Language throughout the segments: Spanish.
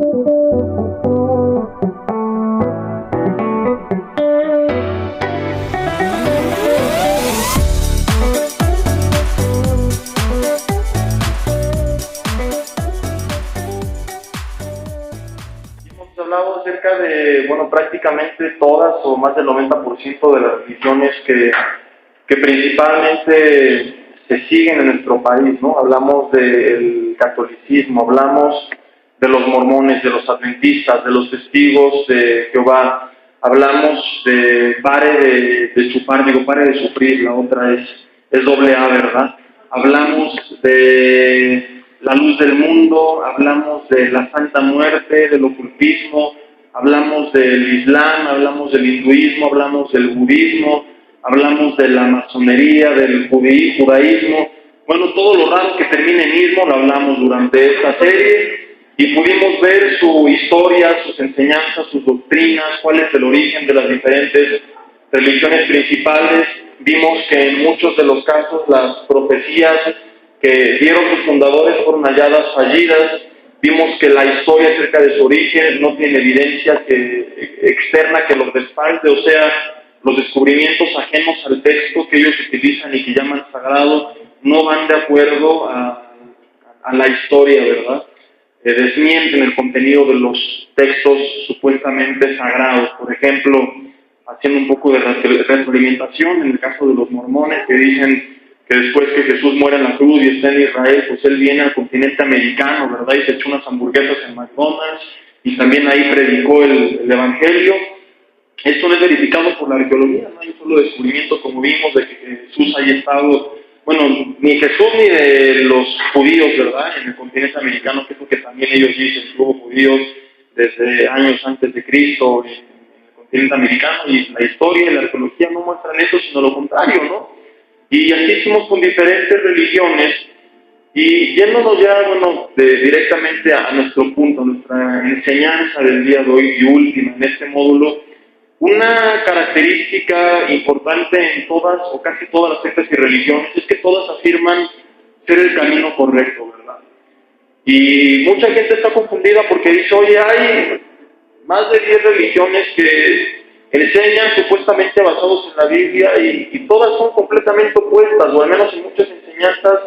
Hemos hablado acerca de, bueno, prácticamente todas o más del 90% de las religiones que principalmente se siguen en nuestro país, ¿no? Hablamos del catolicismo, hablamos de los mormones, de los adventistas, de los testigos de Jehová, hablamos de pare de chupar, digo pare de sufrir, la otra es doble A, ¿verdad? Hablamos de la luz del mundo, hablamos de la Santa Muerte, del ocultismo, hablamos del Islam, hablamos del hinduismo, hablamos del budismo, hablamos de la masonería, del judaísmo, bueno, todo lo raro que termina en ismo lo hablamos durante esta serie y pudimos ver su historia, sus enseñanzas, sus doctrinas, cuál es el origen de las diferentes religiones principales. Vimos que en muchos de los casos las profecías que dieron sus fundadores fueron halladas fallidas. Vimos que la historia acerca de su origen no tiene evidencia externa que los respalde, o sea, los descubrimientos ajenos al texto que ellos utilizan y que llaman sagrado no van de acuerdo a la historia, ¿verdad? Desmienten el contenido de los textos supuestamente sagrados. Por ejemplo, haciendo un poco de retroalimentación en el caso de los mormones que dicen que después que Jesús muere en la cruz y está en Israel, pues él viene al continente americano, ¿verdad? Y se echó unas hamburguesas en McDonald's y también ahí predicó el Evangelio. Esto no es verificado por la arqueología, no hay un solo descubrimiento, como vimos, de que Jesús haya estado, bueno, ni Jesús ni de los judíos, ¿verdad? En el continente americano, que es lo que también ellos dicen, que hubo judíos desde años antes de Cristo en el continente americano, y la historia y la arqueología no muestran eso, sino lo contrario, ¿no? Y así hicimos con diferentes religiones, y yéndonos ya, bueno, directamente a nuestro punto, a nuestra enseñanza del día de hoy y última en este módulo. Una característica importante en todas o casi todas las sectas y religiones es que todas afirman ser el camino correcto, ¿verdad? Y mucha gente está confundida porque dice, oye, hay más de 10 religiones que enseñan supuestamente basados en la Biblia y todas son completamente opuestas, o al menos en muchas enseñanzas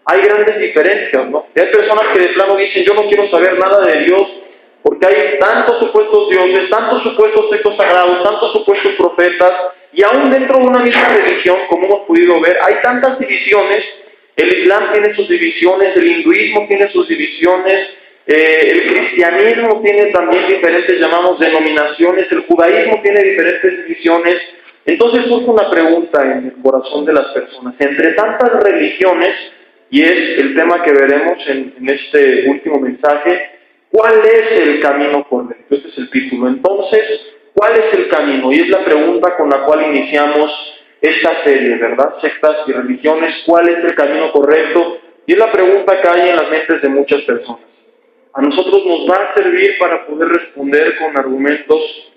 hay grandes diferencias, ¿no? Y hay personas que de plano dicen, yo no quiero saber nada de Dios, porque hay tantos supuestos dioses, tantos supuestos textos sagrados, tantos supuestos profetas, y aún dentro de una misma religión, como hemos podido ver, hay tantas divisiones. El Islam tiene sus divisiones, el hinduismo tiene sus divisiones, el cristianismo tiene también diferentes, llamamos, denominaciones, el judaísmo tiene diferentes divisiones. Entonces surge una pregunta en el corazón de las personas, entre tantas religiones, y es el tema que veremos en este último mensaje, ¿cuál es el camino correcto? Este es el título. Entonces, ¿cuál es el camino? Y es la pregunta con la cual iniciamos esta serie, ¿verdad? Sectas y religiones, ¿cuál es el camino correcto? Y es la pregunta que hay en las mentes de muchas personas. A nosotros nos va a servir para poder responder con argumentos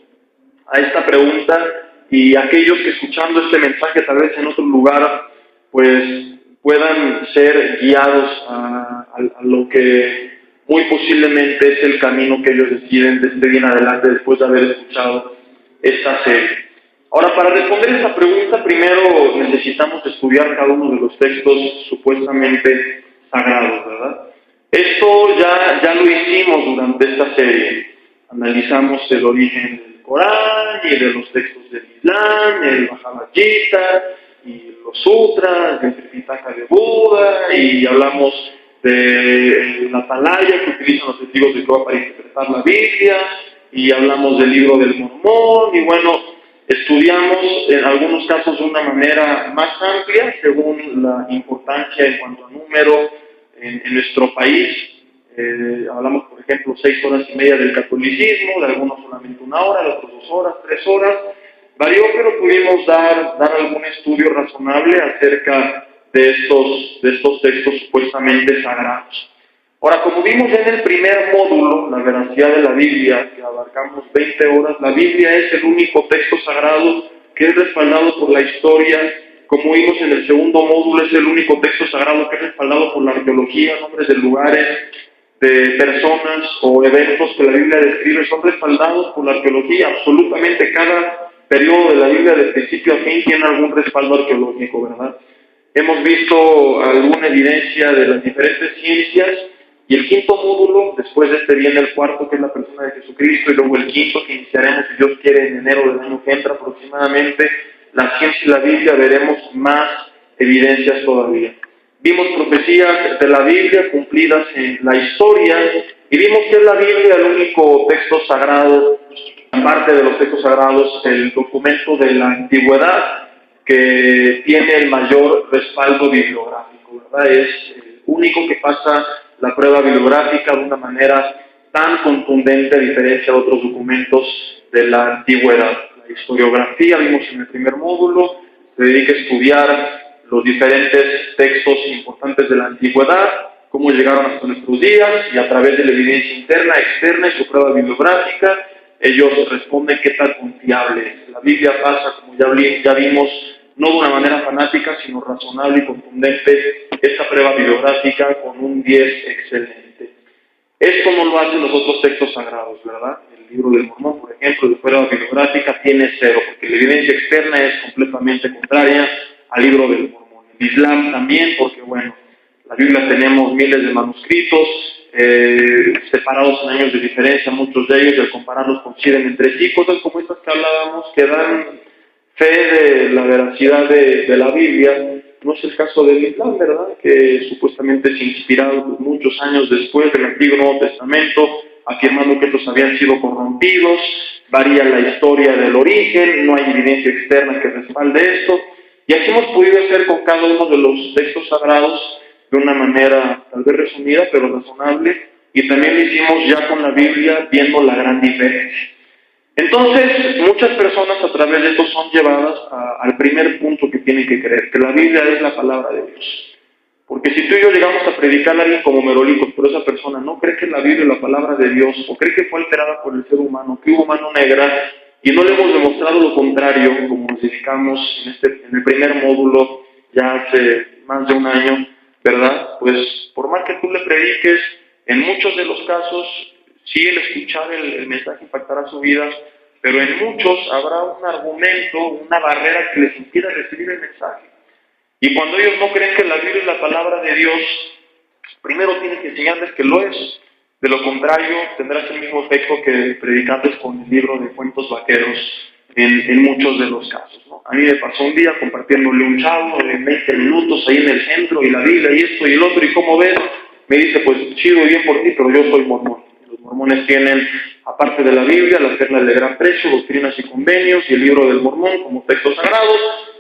a esta pregunta, y aquellos que escuchando este mensaje tal vez en otro lugar, pues puedan ser guiados a lo que muy posiblemente es el camino que ellos deciden desde bien adelante después de haber escuchado esta serie. Ahora, para responder esta pregunta, primero necesitamos estudiar cada uno de los textos supuestamente sagrados, ¿verdad? Esto ya lo hicimos durante esta serie. Analizamos el origen del Corán y de los textos del Islam, el Bhagavad Gita y los sutras, el Tripitaka de Buda, y hablamos de la atalaya que utilizan los testigos de Jehová para interpretar la Biblia, y hablamos del libro del Mormón, y bueno, estudiamos en algunos casos de una manera más amplia, según la importancia en cuanto a número en nuestro país. Hablamos, por ejemplo, 6 horas y media del catolicismo, de algunos solamente 1 hora, de otros 2 horas, 3 horas. Varió, pero pudimos dar algún estudio razonable acerca de estos textos supuestamente sagrados. Ahora, como vimos ya en el primer módulo, la veracidad de la Biblia, que abarcamos 20 horas, la Biblia es el único texto sagrado que es respaldado por la historia. Como vimos en el segundo módulo, es el único texto sagrado que es respaldado por la arqueología, nombres de lugares, de personas o eventos que la Biblia describe son respaldados por la arqueología. Absolutamente cada periodo de la Biblia, de principio a fin, tiene algún respaldo arqueológico, ¿verdad? Hemos visto alguna evidencia de las diferentes ciencias, y el quinto módulo, después de este viene el cuarto, que es la persona de Jesucristo, y luego el quinto, que iniciaremos, si Dios quiere, en enero del año que entra aproximadamente, la ciencia y la Biblia. Veremos más evidencias todavía. Vimos profecías de la Biblia cumplidas en la historia, y vimos que es la Biblia el único texto sagrado, aparte de los textos sagrados, el documento de la antigüedad que tiene el mayor respaldo bibliográfico, ¿verdad? Es el único que pasa la prueba bibliográfica de una manera tan contundente, a diferencia de otros documentos de la antigüedad. La historiografía, vimos en el primer módulo, se dedica a estudiar los diferentes textos importantes de la antigüedad, cómo llegaron hasta nuestros días, y a través de la evidencia interna, externa y su prueba bibliográfica, ellos responden qué tan confiable es. La Biblia pasa, como ya vimos, no de una manera fanática, sino razonable y contundente, esta prueba bibliográfica con un 10 excelente. Esto no lo hacen los otros textos sagrados, ¿verdad? El libro del Mormón, por ejemplo, de prueba bibliográfica tiene 0, porque la evidencia externa es completamente contraria al libro del Mormón. El Islam también, porque bueno, la Biblia tenemos miles de manuscritos, separados en años de diferencia, muchos de ellos, y al compararlos coinciden entre sí, cosas como estas que hablábamos, que dan fe de la veracidad de la Biblia. No es el caso del Islam, ¿verdad?, que supuestamente es inspirado muchos años después del Antiguo Nuevo Testamento, afirmando que estos habían sido corrompidos. Varía la historia del origen, no hay evidencia externa que respalde esto, y así hemos podido hacer con cada uno de los textos sagrados de una manera tal vez resumida, pero razonable, y también lo hicimos ya con la Biblia, viendo la gran diferencia. Entonces, muchas personas a través de esto son llevadas al primer punto que tienen que creer, que la Biblia es la palabra de Dios. Porque si tú y yo llegamos a predicar a alguien como Merolicos, pero esa persona no cree que la Biblia es la palabra de Dios, o cree que fue alterada por el ser humano, que hubo mano negra, y no le hemos demostrado lo contrario, como nos dedicamos en el primer módulo ya hace más de un año, ¿verdad? Pues por más que tú le prediques, en muchos de los casos, sí, el escuchar el mensaje impactará su vida, pero en muchos habrá un argumento, una barrera que les impida recibir el mensaje. Y cuando ellos no creen que la Biblia es la palabra de Dios, primero tienes que enseñarles que lo es. De lo contrario, tendrás el mismo efecto que predicantes con el libro de cuentos vaqueros en muchos de los casos, ¿no? A mí me pasó un día compartiéndole un chavo de 20 minutos ahí en el centro, y la Biblia, y esto y el otro, y cómo ves, me dice, pues chido y bien por ti, pero yo soy mormón. Los mormones tienen, aparte de la Biblia, las perlas de gran precio, doctrinas y convenios, y el libro del Mormón como textos sagrados,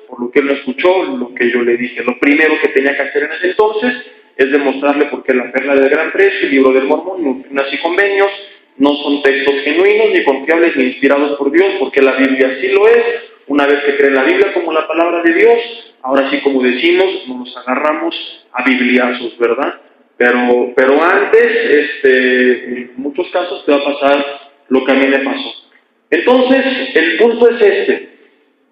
por lo que él no escuchó lo que yo le dije. Lo primero que tenía que hacer en ese entonces es demostrarle por qué la perla de gran precio, el libro del Mormón, doctrinas y convenios, no son textos genuinos, ni confiables, ni inspirados por Dios, porque la Biblia sí lo es. Una vez que creen la Biblia como la palabra de Dios, ahora sí, como decimos, nos agarramos a bibliazos, ¿verdad? Pero antes, en muchos casos te va a pasar lo que a mí me pasó. Entonces, el punto es este.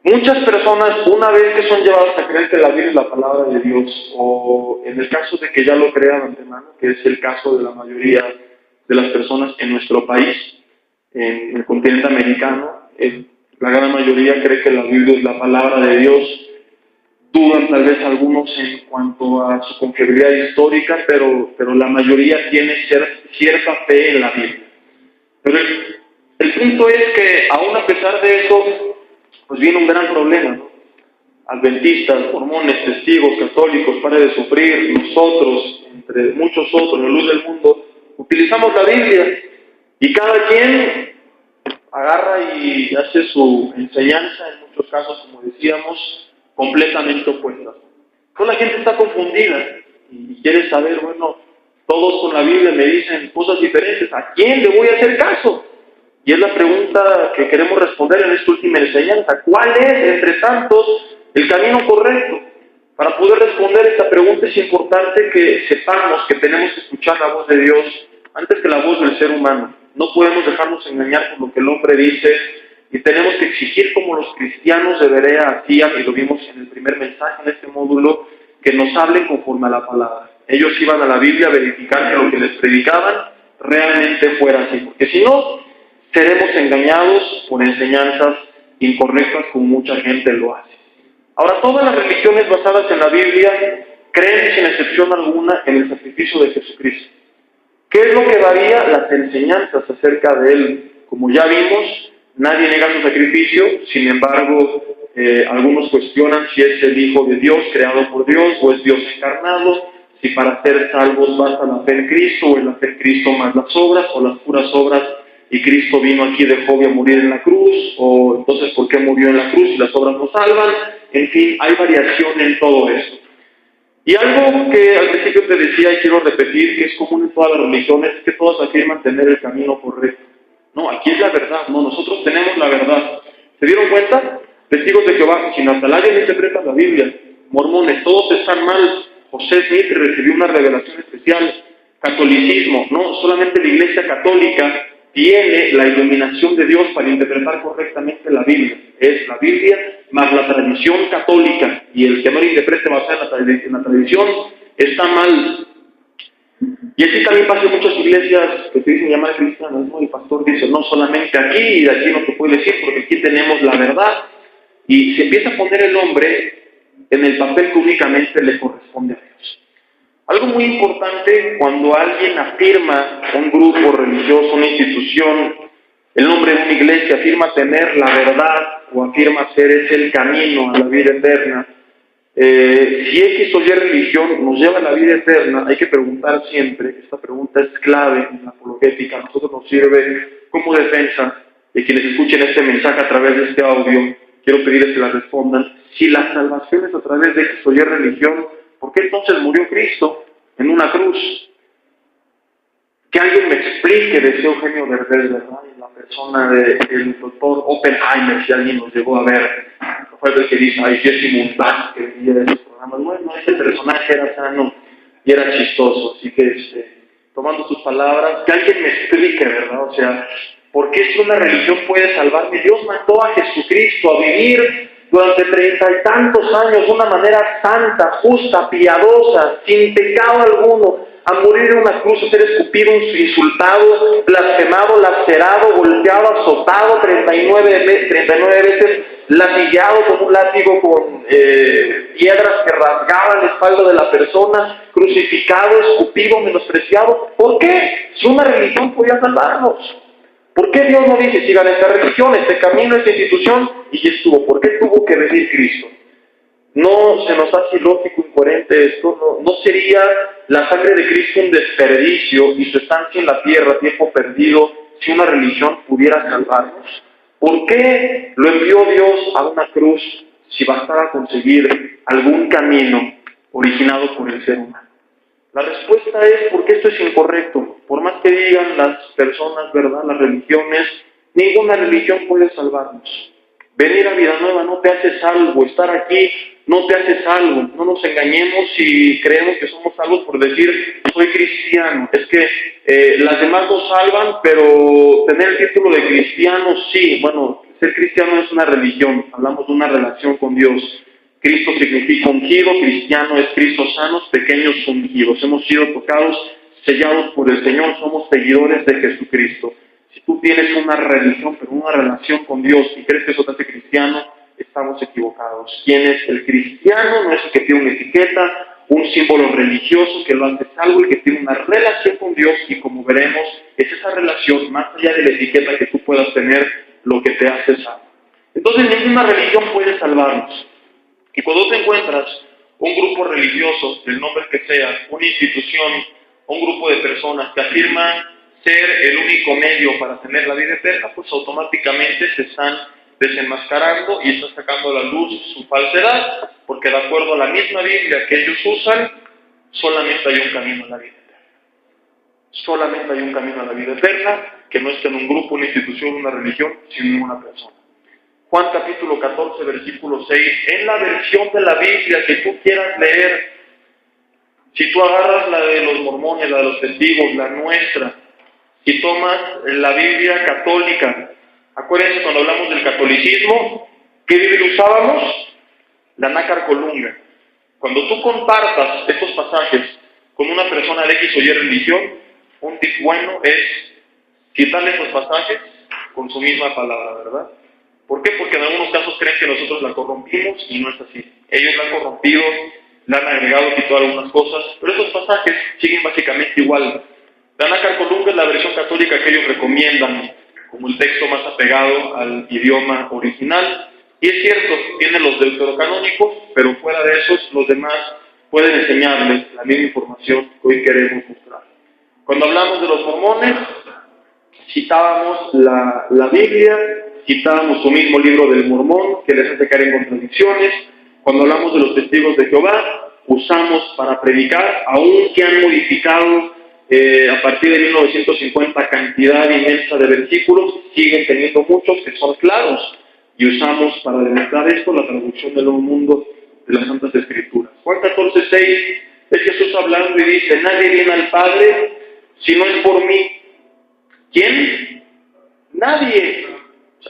Muchas personas, una vez que son llevadas a creer que la Biblia es la palabra de Dios, o en el caso de que ya lo crean de antemano, que es el caso de la mayoría de las personas en nuestro país, en el continente americano, la gran mayoría cree que la Biblia es la palabra de Dios. Dudan tal vez algunos en cuanto a su confiabilidad histórica, pero la mayoría tiene cierta fe en la Biblia. Pero el punto es que, aún a pesar de eso, pues viene un gran problema, ¿no? Adventistas, mormones, testigos, católicos, pare de sufrir, nosotros, entre muchos otros, la luz del mundo, utilizamos la Biblia, y cada quien agarra y hace su enseñanza, en muchos casos, como decíamos, completamente opuesta. Entonces la gente está confundida y quiere saber, bueno, todos con la Biblia me dicen cosas diferentes, ¿a quién le voy a hacer caso? Y es la pregunta que queremos responder en esta última enseñanza. ¿Cuál es, entre tantos, el camino correcto? Para poder responder esta pregunta es importante que sepamos que tenemos que escuchar la voz de Dios antes que la voz del ser humano. No podemos dejarnos engañar por lo que el hombre dice, y tenemos que exigir, como los cristianos de Berea hacían, y lo vimos en el primer mensaje en este módulo, que nos hablen conforme a la palabra. Ellos iban a la Biblia a verificar que lo que les predicaban realmente fuera así, porque si no, seremos engañados por enseñanzas incorrectas como mucha gente lo hace. Ahora, todas las religiones basadas en la Biblia creen sin excepción alguna en el sacrificio de Jesucristo. ¿Qué es lo que varía? Las enseñanzas acerca de Él. Como ya vimos, nadie niega su sacrificio, sin embargo, algunos cuestionan si es el Hijo de Dios, creado por Dios, o es Dios encarnado, si para ser salvos basta la fe en Cristo, o es la fe en Cristo más las obras, o las puras obras, y Cristo vino aquí de joven a morir en la cruz, o entonces ¿por qué murió en la cruz si las obras no salvan? En fin, hay variación en todo esto. Y algo que al principio te decía y quiero repetir, que es común en todas las religiones, es que todas afirman tener el camino correcto. No, aquí es la verdad, no, nosotros tenemos la verdad. ¿Se dieron cuenta? Testigos de Jehová, sin Atalaya no interpretan la Biblia. Mormones, todos están mal. José Smith recibió una revelación especial. Catolicismo, no, solamente la Iglesia Católica tiene la iluminación de Dios para interpretar correctamente la Biblia. Es la Biblia más la tradición católica, y el que no la interprete basada en la tradición está mal. Y así también pasa en muchas iglesias que se dicen llamar cristianas, ¿no? El pastor dice, no solamente aquí, y de aquí no te puede decir, porque aquí tenemos la verdad. Y se empieza a poner el hombre en el papel que únicamente le corresponde a Dios. Algo muy importante cuando alguien afirma un grupo religioso, una institución, el nombre de una iglesia, afirma tener la verdad o afirma ser ese el camino a la vida eterna. Si X o Y religión nos lleva a la vida eterna, hay que preguntar siempre, esta pregunta es clave en la apologética, a nosotros nos sirve como defensa, y quienes escuchen este mensaje a través de este audio, quiero pedirles que la respondan. Si la salvación es a través de X o Y religión, ¿por qué entonces murió Cristo en una cruz? Que alguien me explique, decía Eugenio Derbez, ¿verdad? La persona del doctor Oppenheimer, si alguien nos llegó a ver, fue el que dice, ay, Jesse Montán, que veía esos programas. Bueno, ese personaje era sano y era chistoso, así que, tomando sus palabras, que alguien me explique, ¿verdad? O sea, ¿por qué si una religión puede salvarme? Dios mandó a Jesucristo a vivir durante 30 y tantos años de una manera santa, justa, piadosa, sin pecado alguno, a morir en una cruz, a ser escupido, insultado, blasfemado, lacerado, golpeado, azotado 39 veces, latigado con un látigo con piedras que rasgaban la espalda de la persona, crucificado, escupido, menospreciado. ¿Por qué? Si una religión podía salvarnos. ¿Por qué Dios no dice, sigan esta religión, este camino, esta institución? Y ya estuvo. ¿Por qué tuvo que venir Cristo? ¿No se nos hace ilógico, incoherente esto? ¿No sería la sangre de Cristo un desperdicio y su estancia en la tierra, tiempo perdido, si una religión pudiera salvarnos? ¿Por qué lo envió Dios a una cruz si bastara conseguir algún camino originado por el ser humano? La respuesta es porque esto es incorrecto. Por más que digan las personas, ¿verdad?, las religiones, ninguna religión puede salvarnos. Venir a Vida Nueva no te hace salvo, estar aquí no te hace salvo. No nos engañemos si creemos que somos salvos por decir, soy cristiano. Es que las demás nos salvan, pero tener el título de cristiano, sí. Bueno, ser cristiano es una religión, hablamos de una relación con Dios. Cristo significa ungido, cristiano es Cristo sanos, pequeños ungidos. Hemos sido tocados, sellados por el Señor, somos seguidores de Jesucristo. Si tú tienes una religión, pero una relación con Dios y crees que eso te hace cristiano, estamos equivocados. ¿Quién es el cristiano? No es el que tiene una etiqueta, un símbolo religioso que lo hace salvo, el que tiene una relación con Dios, y como veremos, es esa relación, más allá de la etiqueta que tú puedas tener, lo que te hace salvo. Entonces, ninguna religión puede salvarnos. Y cuando te encuentras un grupo religioso, del nombre que sea, una institución, un grupo de personas que afirman ser el único medio para tener la vida eterna, pues automáticamente se están desenmascarando y están sacando a la luz su falsedad, porque de acuerdo a la misma Biblia que ellos usan, solamente hay un camino a la vida eterna. Solamente hay un camino a la vida eterna, que no está en un grupo, una institución, una religión, sino en una persona. Juan capítulo 14, versículo 6, en la versión de la Biblia que tú quieras leer, si tú agarras la de los mormones, la de los testigos, la nuestra, si tomas la Biblia católica, acuérdense cuando hablamos del catolicismo, ¿qué Biblia usábamos? La Nácar Colunga. Cuando tú compartas estos pasajes con una persona de X o Y religión, un tip bueno es quitarle esos pasajes con su misma palabra, ¿verdad? ¿Por qué? Porque en algunos casos creen que nosotros la corrompimos y no es así. Ellos la han corrompido, le han agregado, quitado algunas cosas, pero esos pasajes siguen básicamente igual. La Nácar Colunga es la versión católica que ellos recomiendan como el texto más apegado al idioma original. Y es cierto, tiene los deuterocanónicos, pero fuera de esos, los demás pueden enseñarles la misma información que hoy queremos mostrar. Cuando hablamos de los mormones, citábamos la Biblia, citábamos su mismo libro del Mormón, que les hace caer en contradicciones. Cuando hablamos de los testigos de Jehová, usamos para predicar, aunque han modificado a partir de 1950 cantidad inmensa de versículos, siguen teniendo muchos que son claros, y usamos para demostrar esto la traducción del Nuevo Mundo de las Santas Escrituras. Juan 14:6 es Jesús hablando y dice: nadie viene al Padre si no es por mí. ¿Quién? Nadie.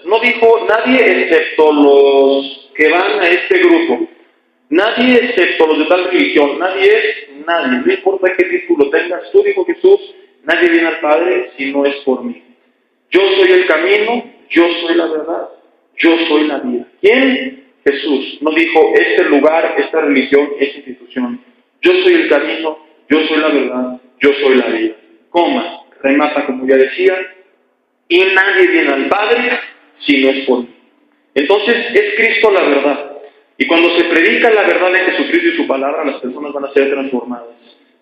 No dijo nadie excepto los que van a este grupo. Nadie excepto los de tal religión. Nadie es nadie. No importa qué título tengas tú, dijo Jesús, nadie viene al Padre si no es por mí. Yo soy el camino, yo soy la verdad, yo soy la vida. ¿Quién? Jesús. No dijo este lugar, esta religión, esta institución. Yo soy el camino, yo soy la verdad, yo soy la vida. Coma, remata como ya decía, y nadie viene al Padre si no es por mí. Entonces es Cristo la verdad. Y cuando se predica la verdad de Jesucristo y su palabra, las personas van a ser transformadas.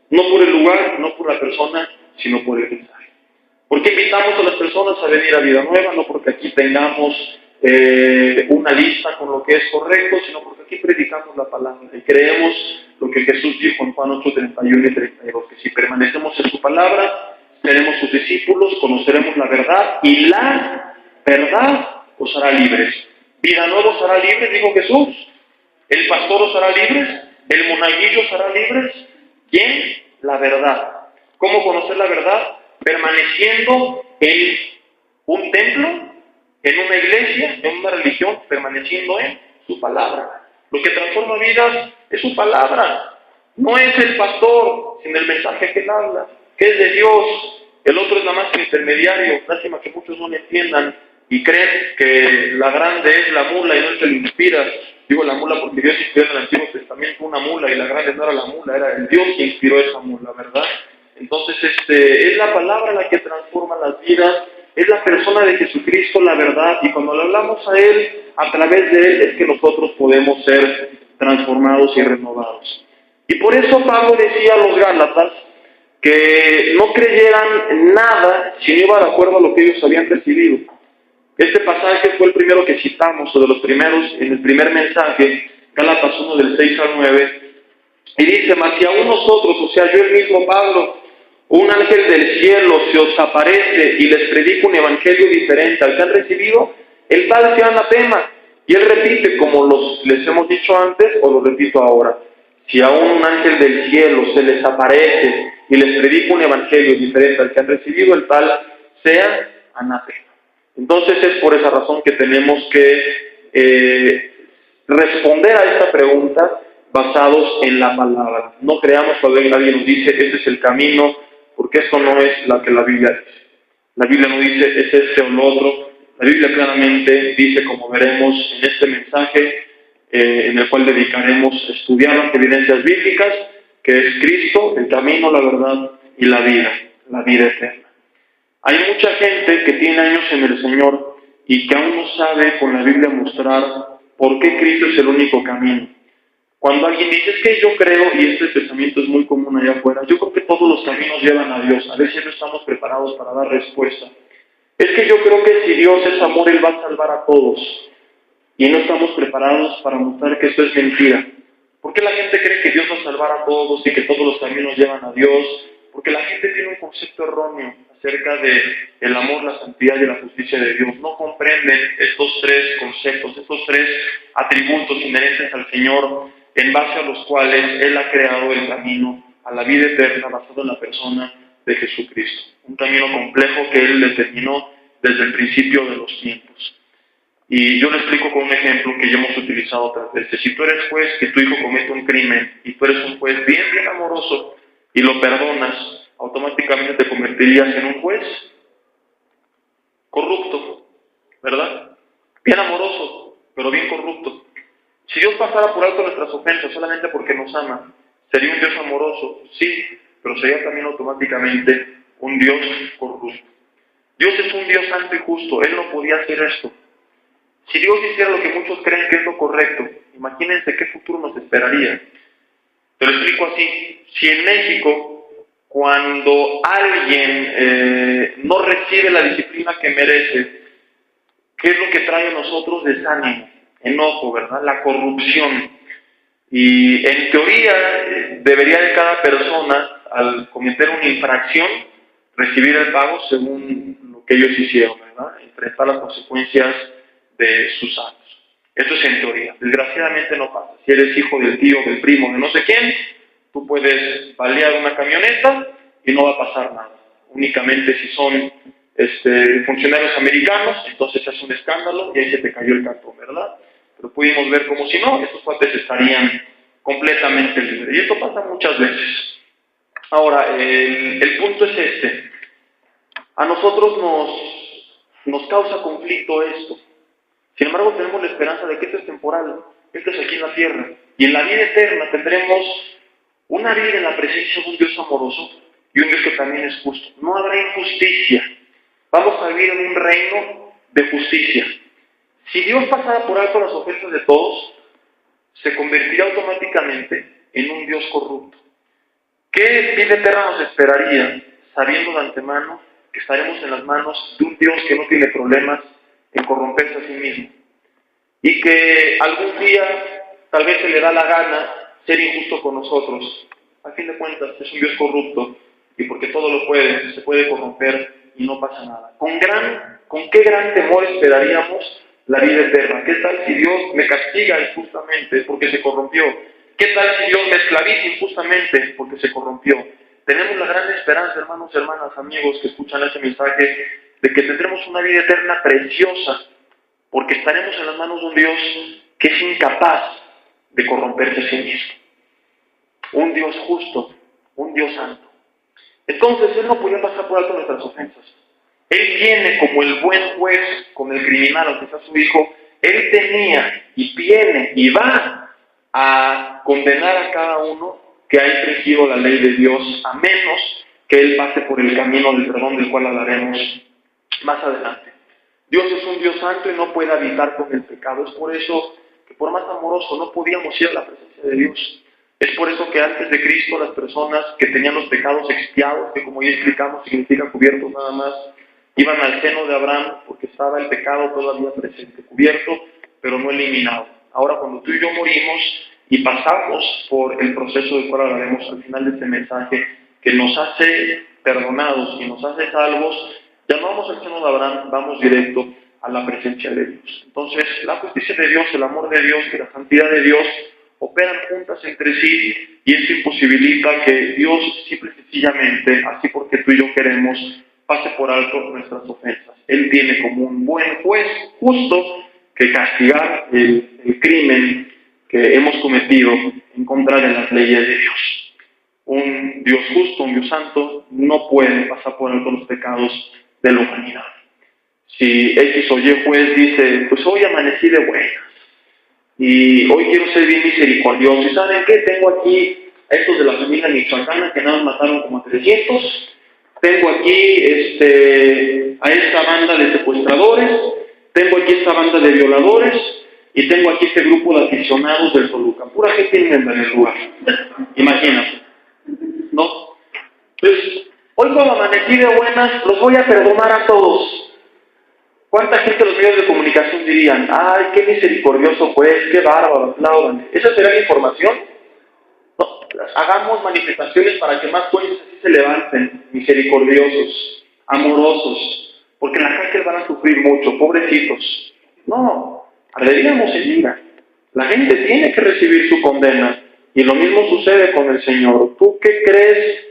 No por el lugar, no por la persona, sino por el mensaje. ¿Por qué invitamos a las personas a venir a Vida Nueva? No porque aquí tengamos una lista con lo que es correcto, sino porque aquí predicamos la palabra y creemos lo que Jesús dijo en Juan 8:31 y 32, que si permanecemos en su palabra, seremos sus discípulos, conoceremos la verdad y la verdad os hará libres. Vida Nueva os hará libres, dijo Jesús. El pastor os hará libres, el monaguillo os hará libres. ¿Quién? La verdad. ¿Cómo conocer la verdad? Permaneciendo en un templo, en una iglesia, en una religión, permaneciendo en su palabra. Lo que transforma vidas es su palabra. No es el pastor, sino el mensaje que él habla, que es de Dios. El otro es nada más el intermediario. Lástima que muchos no lo entiendan y creen que la grande es la mula y no el que lo inspira. Digo la mula porque Dios inspiró en el Antiguo Testamento una mula y la grande no era la mula, era el Dios que inspiró esa mula, ¿verdad? Entonces es la palabra la que transforma las vidas, es la persona de Jesucristo la verdad, y cuando le hablamos a Él, a través de Él es que nosotros podemos ser transformados y renovados. Y por eso Pablo decía a los Gálatas que no creyeran nada si no iba de acuerdo a lo que ellos habían recibido. Este pasaje fue el primero que citamos, o de los primeros, en el primer mensaje, Gálatas 1 del 6 al 9, y dice: mas si aún nosotros, o sea, yo el mismo Pablo, un ángel del cielo se os aparece y les predica un evangelio diferente al que han recibido, el tal sea anatema. Y él repite, como les hemos dicho antes, o lo repito ahora: si aún un ángel del cielo se les aparece y les predica un evangelio diferente al que han recibido, el tal sea anatema. Entonces es por esa razón que tenemos que responder a esta pregunta basados en la palabra. No creamos cuando alguien nos dice, este es el camino, porque eso no es lo que la Biblia dice. La Biblia no dice, es este o lo otro. La Biblia claramente dice, como veremos en este mensaje, en el cual dedicaremos a estudiar las evidencias bíblicas, que es Cristo, el camino, la verdad y la vida eterna. Hay mucha gente que tiene años en el Señor y que aún no sabe con la Biblia mostrar por qué Cristo es el único camino. Cuando alguien dice, es que yo creo, y este pensamiento es muy común allá afuera, yo creo que todos los caminos llevan a Dios, a veces no estamos preparados para dar respuesta. Es que yo creo que si Dios es amor, Él va a salvar a todos, y no estamos preparados para mostrar que esto es mentira. ¿Por qué la gente cree que Dios va a salvar a todos y que todos los caminos llevan a Dios? Porque la gente tiene un concepto erróneo acerca del amor, la santidad y la justicia de Dios. No comprenden estos tres conceptos, estos tres atributos inherentes al Señor, en base a los cuales Él ha creado el camino a la vida eterna basado en la persona de Jesucristo. Un camino complejo que Él determinó desde el principio de los tiempos. Y yo lo explico con un ejemplo que ya hemos utilizado otras veces. Si tú eres juez, que tu hijo comete un crimen, y tú eres un juez bien amoroso, y lo perdonas, automáticamente te convertirías en un juez corrupto, ¿verdad? Bien amoroso, pero bien corrupto. Si Dios pasara por alto nuestras ofensas solamente porque nos ama, ¿sería un Dios amoroso? Sí, pero sería también automáticamente un Dios corrupto. Dios es un Dios santo y justo, Él no podía hacer esto. Si Dios hiciera lo que muchos creen que es lo correcto, imagínense qué futuro nos esperaría. Te lo explico así. Si en México, cuando alguien no recibe la disciplina que merece, ¿qué es lo que trae a nosotros? Desánimo, enojo, ¿verdad? La corrupción. Y en teoría debería de cada persona, al cometer una infracción, recibir el pago según lo que ellos hicieron, ¿verdad? Enfrentar las consecuencias de sus actos. Esto es en teoría. Desgraciadamente no pasa. Si eres hijo del tío, del primo, de no sé quién, tú puedes balear una camioneta y no va a pasar nada. Únicamente si son funcionarios americanos, entonces se hace un escándalo y ahí se te cayó el cartón, ¿verdad? Pero pudimos ver como si no, estos cuates estarían completamente libres. Y esto pasa muchas veces. Ahora, el punto es este. A nosotros nos causa conflicto esto. Sin embargo, tenemos la esperanza de que esto es temporal, esto es aquí en la tierra. Y en la vida eterna tendremos una vida en la presencia de un Dios amoroso y un Dios que también es justo. No habrá injusticia. Vamos a vivir en un reino de justicia. Si Dios pasara por alto las ofensas de todos, se convertiría automáticamente en un Dios corrupto. ¿Qué vida eterna nos esperaría, sabiendo de antemano que estaremos en las manos de un Dios que no tiene problemas en corromperse a sí mismo? Y que algún día tal vez se le da la gana ser injusto con nosotros. A fin de cuentas es un Dios corrupto y porque todo lo puede, se puede corromper y no pasa nada. ¿Con qué gran temor esperaríamos la vida eterna? ¿Qué tal si Dios me castiga injustamente porque se corrompió? ¿Qué tal si Dios me esclaviza injustamente porque se corrompió? Tenemos la gran esperanza, hermanos, hermanas, amigos que escuchan este mensaje, de que tendremos una vida eterna preciosa, porque estaremos en las manos de un Dios que es incapaz de corromperse a sí mismo. Un Dios justo, un Dios santo. Entonces, Él no podía pasar por alto nuestras ofensas. Él viene como el buen juez con el criminal, aunque sea su hijo. Él tenía y viene y va a condenar a cada uno que ha infringido la ley de Dios, a menos que Él pase por el camino del perdón, del cual hablaremos más adelante. Dios es un Dios santo y no puede habitar con el pecado. Es por eso que por más amoroso no podíamos ir a la presencia de Dios. Es por eso que antes de Cristo las personas que tenían los pecados expiados, que como ya explicamos significa cubiertos nada más, iban al seno de Abraham porque estaba el pecado todavía presente, cubierto pero no eliminado. Ahora cuando tú y yo morimos y pasamos por el proceso del cual hablaremos al final de este mensaje, que nos hace perdonados y nos hace salvos, ya no vamos al seno de Abraham, vamos directo a la presencia de Dios. Entonces, la justicia de Dios, el amor de Dios y la santidad de Dios operan juntas entre sí y esto imposibilita que Dios simple y sencillamente, así porque tú y yo queremos, pase por alto nuestras ofensas. Él tiene como un buen juez justo que castigar el crimen que hemos cometido en contra de las leyes de Dios. Un Dios justo, un Dios santo, no puede pasar por alto los pecados de la humanidad. Si X o Y juez dice, pues hoy amanecí de buenas y hoy quiero ser bien misericordioso, ¿y saben qué? Tengo aquí a estos de la familia michoacana que nada más mataron como a 300, tengo aquí a esta banda de secuestradores, tengo aquí esta banda de violadores y tengo aquí este grupo de aficionados del Toluca, pura gente inmunda en el lugar, imagínate, ¿no? Pues hoy cuando amanecí de buenas los voy a perdonar a todos. ¿Cuánta gente los medios de comunicación dirían, ay, qué misericordioso juez, qué bárbaro, aplaudan? ¿Esa será la información? No, hagamos manifestaciones para que más jueces así se levanten, misericordiosos, amorosos, porque en la cárcel van a sufrir mucho, pobrecitos. No, deberíamos seguir. La gente tiene que recibir su condena, y lo mismo sucede con el Señor. ¿Tú qué crees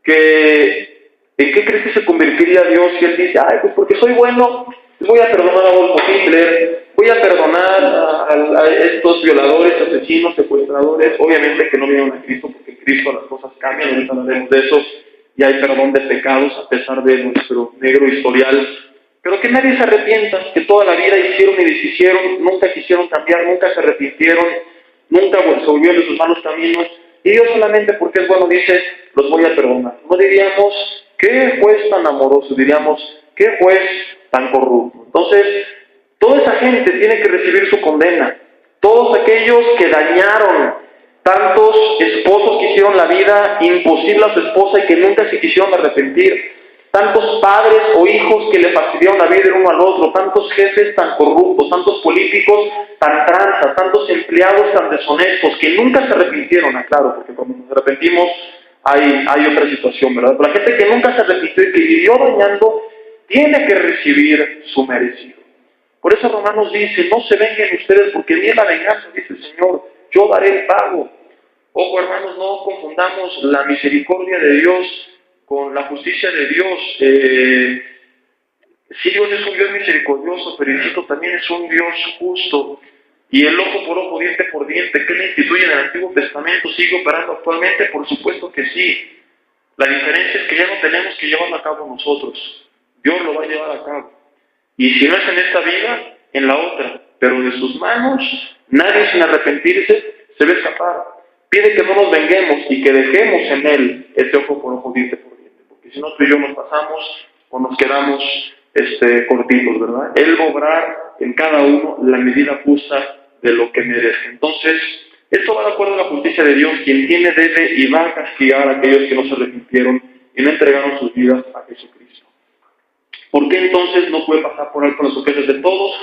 en qué crees que se convertiría Dios si Él dice, ay, pues porque soy bueno, voy a perdonar a Adolfo Hitler, voy a perdonar a estos violadores, asesinos, secuestradores? Obviamente que no vinieron a Cristo, porque Cristo las cosas cambian, ahorita hablaremos de eso, y hay perdón de pecados a pesar de nuestro negro historial, pero que nadie se arrepienta, que toda la vida hicieron y deshicieron, nunca quisieron cambiar, nunca se arrepintieron, nunca se volvieron de sus malos caminos, y Dios solamente porque es bueno dice, los voy a perdonar. No diríamos, ¿qué juez tan amoroso? Diríamos, ¿qué juez tan corrupto? Entonces, toda esa gente tiene que recibir su condena. Todos aquellos que dañaron, tantos esposos que hicieron la vida imposible a su esposa y que nunca se quisieron arrepentir, tantos padres o hijos que le fastidiaron la vida el uno al otro, tantos jefes tan corruptos, tantos políticos tan tranzas, tantos empleados tan deshonestos que nunca se arrepintieron, aclaro, porque cuando nos arrepentimos hay otra situación, ¿verdad? Pero la gente que nunca se arrepintió y que vivió dañando, tiene que recibir su merecido. Por eso Romanos dice, no se vengan ustedes porque viene la venganza, dice el Señor, yo daré el pago. Ojo hermanos, no confundamos la misericordia de Dios con la justicia de Dios. Sí, Dios es un Dios misericordioso, pero insisto, también es un Dios justo. Y el ojo por ojo, diente por diente, que Él instituye en el Antiguo Testamento, sigue operando actualmente, por supuesto que sí. La diferencia es que ya no tenemos que llevarlo a cabo nosotros. Dios lo va a llevar a cabo. Y si no es en esta vida, en la otra. Pero de sus manos, nadie sin arrepentirse se va a escapar. Pide que no nos venguemos y que dejemos en Él este ojo por ojo, diente por diente. Porque si no, tú y yo nos pasamos o nos quedamos cortitos, ¿verdad? Él va a obrar en cada uno la medida justa de lo que merece. Entonces, esto va de acuerdo a la justicia de Dios. Quien tiene debe y va a castigar a aquellos que no se arrepintieron y no entregaron sus vidas a Jesucristo. ¿Por qué entonces no puede pasar por alto las ofensas de todos?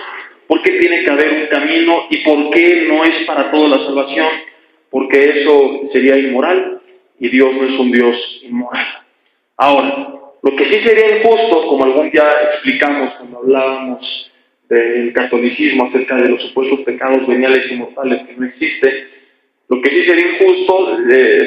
¿Por qué tiene que haber un camino? ¿Y por qué no es para todos la salvación? Porque eso sería inmoral y Dios no es un Dios inmoral. Ahora, lo que sí sería injusto, como algún día explicamos cuando hablábamos del catolicismo acerca de los supuestos pecados veniales y mortales que no existe, lo que sí sería injusto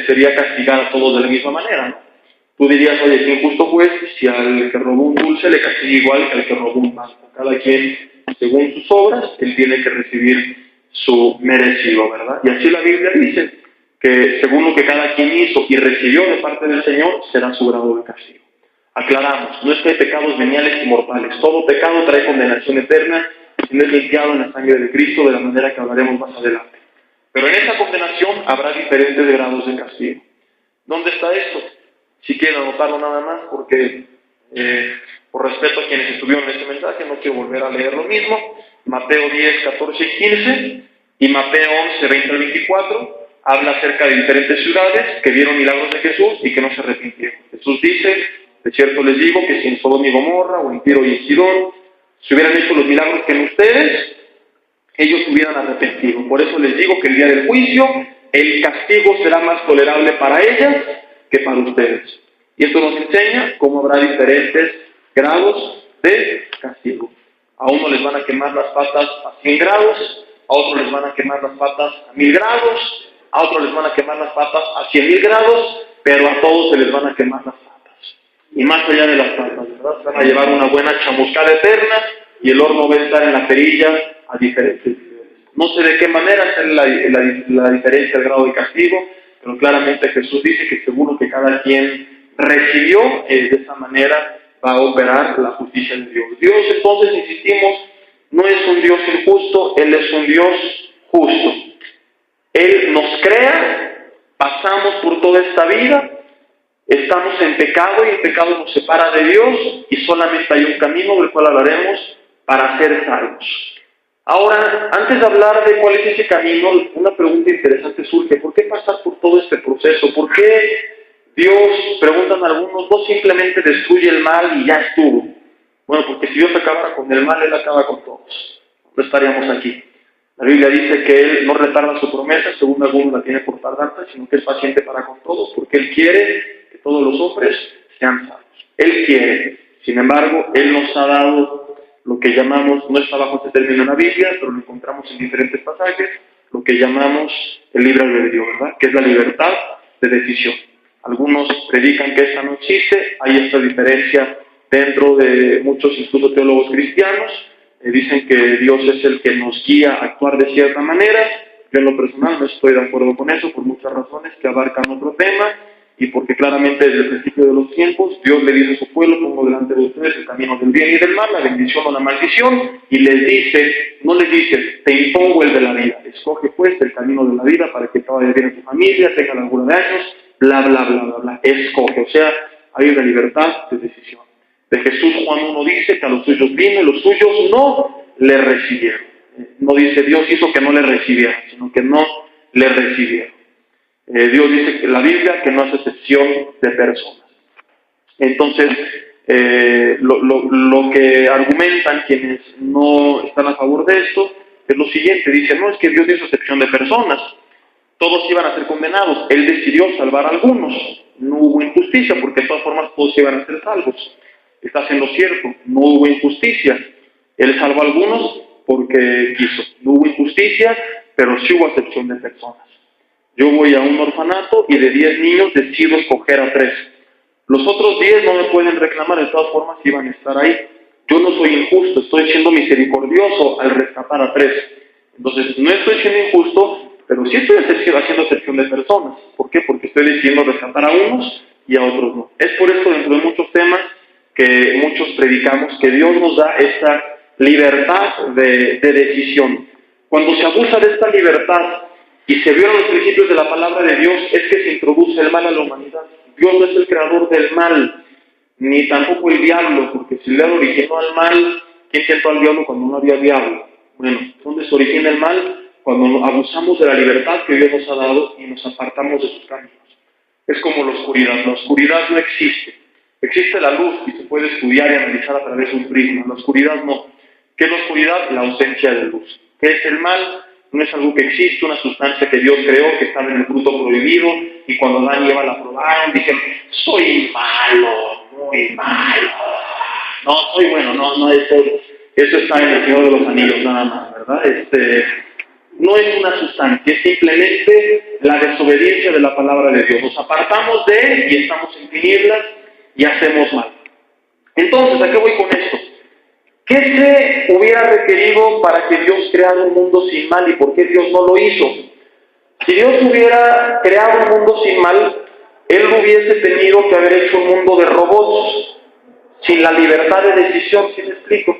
sería castigar a todos de la misma manera, ¿no? Tú dirías, oye, qué injusto juez si al que robó un dulce le castiga igual que al que robó un banco. Cada quien, según sus obras, él tiene que recibir su merecido, ¿verdad? Y así la Biblia dice que según lo que cada quien hizo y recibió de parte del Señor, será su grado de castigo. Aclaramos, no es que hay pecados veniales y mortales. Todo pecado trae condenación eterna y no es limpiado en la sangre de Cristo, de la manera que hablaremos más adelante. Pero en esa condenación habrá diferentes grados de castigo. ¿Dónde está esto? Si quieren anotarlo nada más, porque por respeto a quienes estuvieron en este mensaje, no quiero volver a leer lo mismo. Mateo 10, 14 y 15 y Mateo 11, 20 al 24 habla acerca de diferentes ciudades que vieron milagros de Jesús y que no se arrepintieron. Jesús dice, de cierto les digo que si en Sodoma y Gomorra o en Tiro y en Sidón se hubieran hecho los milagros que en ustedes, ellos se hubieran arrepentido. Por eso les digo que el día del juicio el castigo será más tolerable para ellas que para ustedes. Y esto nos enseña cómo habrá diferentes grados de castigo. A uno les van a quemar las patas a 100 grados, a otro les van a quemar las patas a 1000 grados, a otro les van a quemar las patas a 100,000 grados, pero a todos se les van a quemar las patas. Y más allá de las patas, ¿verdad? Se van a llevar una buena chamuscada eterna y el horno va a estar en la perilla a diferentes niveles. No sé de qué manera hacer la diferencia del grado de castigo, pero claramente Jesús dice que seguro que cada quien recibió de esa manera va a operar la justicia de Dios. Dios, entonces, insistimos, no es un Dios injusto, Él es un Dios justo. Él nos crea, pasamos por toda esta vida, estamos en pecado y el pecado nos separa de Dios y solamente hay un camino del cual hablaremos para ser salvos. Ahora, antes de hablar de cuál es ese camino, una pregunta interesante surge. ¿Por qué pasar por todo este proceso? ¿Por qué Dios, preguntan algunos, no simplemente destruye el mal y ya estuvo? Bueno, porque si Dios acabara con el mal, Él acaba con todos. No estaríamos aquí. La Biblia dice que Él no retarda su promesa, según algunos la tiene por tardanza, sino que es paciente para con todos, porque Él quiere que todos los hombres sean salvos. Él quiere. Sin embargo, Él nos ha dado lo que llamamos, no está bajo este término en la Biblia, pero lo encontramos en diferentes pasajes, lo que llamamos el libre albedrío, ¿verdad? Que es la libertad de decisión. Algunos predican que esta no existe, hay esta diferencia dentro de muchos incluso teólogos cristianos, dicen que Dios es el que nos guía a actuar de cierta manera, Yo en lo personal no estoy de acuerdo con eso por muchas razones que abarcan otro tema y porque claramente desde el principio de los tiempos Dios le dice a su pueblo: pongo delante de ustedes el camino del bien y del mal, la bendición o la maldición, y les dice, no les dice, te impongo el de la vida, escoge pues el camino de la vida para que te vaya bien en tu familia, tenga largura de años, bla, bla, bla, bla, bla, escoge, o sea, hay una libertad de decisión. De Jesús, Juan 1 dice que a los suyos vino y los suyos no le recibieron. No dice Dios hizo que no le recibieran, sino que no le recibieron. Dios dice que la Biblia que no hace excepción de personas. Entonces, lo que argumentan quienes no están a favor de esto es lo siguiente: dicen, no, es que Dios hizo excepción de personas, todos iban a ser condenados, Él decidió salvar a algunos, no hubo injusticia porque de todas formas todos iban a ser salvos. Está siendo cierto, no hubo injusticia, Él salvó a algunos porque quiso, no hubo injusticia, pero sí hubo excepción de personas. Yo voy a un orfanato y de 10 niños decido escoger a 3. Los otros 10 no me pueden reclamar, de todas formas iban a estar ahí. Yo no soy injusto, estoy siendo misericordioso al rescatar a 3. Entonces, no estoy siendo injusto, pero sí estoy haciendo excepción de personas. ¿Por qué? Porque estoy decidiendo rescatar a unos y a otros no. Es por esto, dentro de muchos temas que muchos predicamos, que Dios nos da esta libertad de decisión. Cuando se abusa de esta libertad y se violan los principios de la palabra de Dios, es que se introduce el mal a la humanidad. Dios no es el creador del mal, ni tampoco el diablo, porque si el diablo originó al mal, ¿quién sentó al diablo cuando no había diablo? Bueno, ¿dónde se origina el mal? Cuando abusamos de la libertad que Dios nos ha dado y nos apartamos de sus caminos. Es como la oscuridad no existe. Existe la luz y se puede estudiar y analizar a través de un prisma. La oscuridad no. ¿Qué es la oscuridad? La ausencia de luz. ¿Qué es el mal? No es algo que existe, una sustancia que Dios creó, que estaba en el fruto prohibido, y cuando Adán y Eva la probaron, dijeron, soy malo, muy malo. No, soy bueno, no, eso está en el Señor de los Anillos nada más, ¿verdad? No es una sustancia, es simplemente la desobediencia de la palabra de Dios. Nos apartamos de Él y estamos en tinieblas y hacemos mal. Entonces, ¿a qué voy con esto? ¿Qué se hubiera requerido para que Dios creara un mundo sin mal y por qué Dios no lo hizo? Si Dios hubiera creado un mundo sin mal, Él hubiese tenido que haber hecho un mundo de robots, sin la libertad de decisión, ¿sí me explico?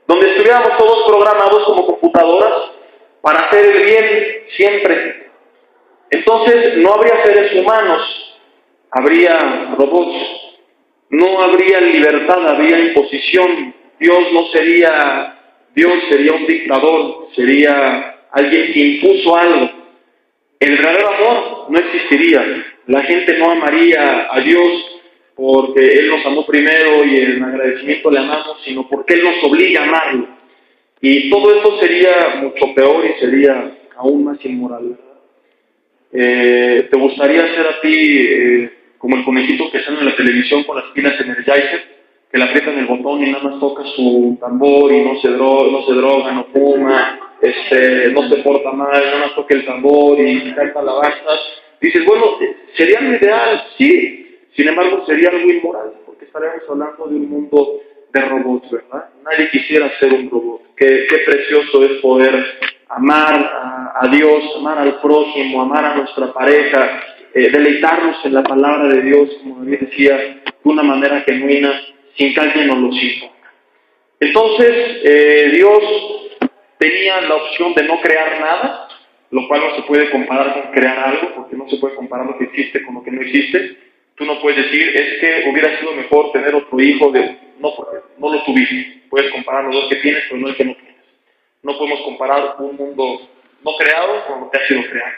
Donde estuviéramos todos programados como computadoras para hacer el bien siempre. Entonces no habría seres humanos, habría robots. No habría libertad, habría imposición. Dios sería un dictador, sería alguien que impuso algo. El verdadero amor no existiría. La gente no amaría a Dios porque Él nos amó primero y en agradecimiento le amamos, sino porque Él nos obliga a amarlo. Y todo esto sería mucho peor y sería aún más inmoral, ¿verdad? ¿Te gustaría ser a ti como el conejito que sale en la televisión con las pilas Energizer, que le aprietan el botón y nada más toca su tambor y no se droga, no fuma, no se porta mal, nada más toca el tambor y canta alabanzas? Dices, bueno, sería lo ideal, sí, sin embargo sería algo inmoral, porque estaríamos hablando de un mundo de robots, ¿verdad? Nadie quisiera ser un robot. Qué precioso es poder amar a Dios, amar al prójimo, amar a nuestra pareja, deleitarnos en la palabra de Dios, como David decía, de una manera genuina, sin que alguien nos lo imponga. Entonces, Dios tenía la opción de no crear nada, lo cual no se puede comparar con crear algo, porque no se puede comparar lo que existe con lo que no existe. Tú no puedes decir, es que hubiera sido mejor tener otro hijo, no, porque no lo tuviste. Puedes comparar los dos que tienes, pero no el que no tienes. No podemos comparar un mundo no creado con lo que ha sido creado.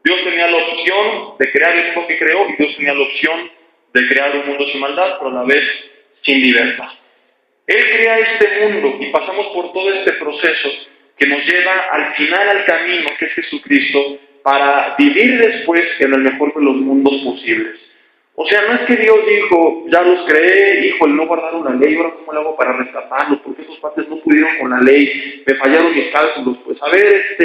Dios tenía la opción de crear el mundo que creó y Dios tenía la opción de crear un mundo sin maldad, pero a la vez sin libertad. Él crea este mundo y pasamos por todo este proceso que nos lleva al final al camino, que es Jesucristo, para vivir después en el mejor de los mundos posibles. O sea, no es que Dios dijo, ya los creé, híjole, no guardaron la ley, ahora cómo le hago para rescatarlos, porque esos padres no pudieron con la ley, me fallaron mis cálculos, pues a ver,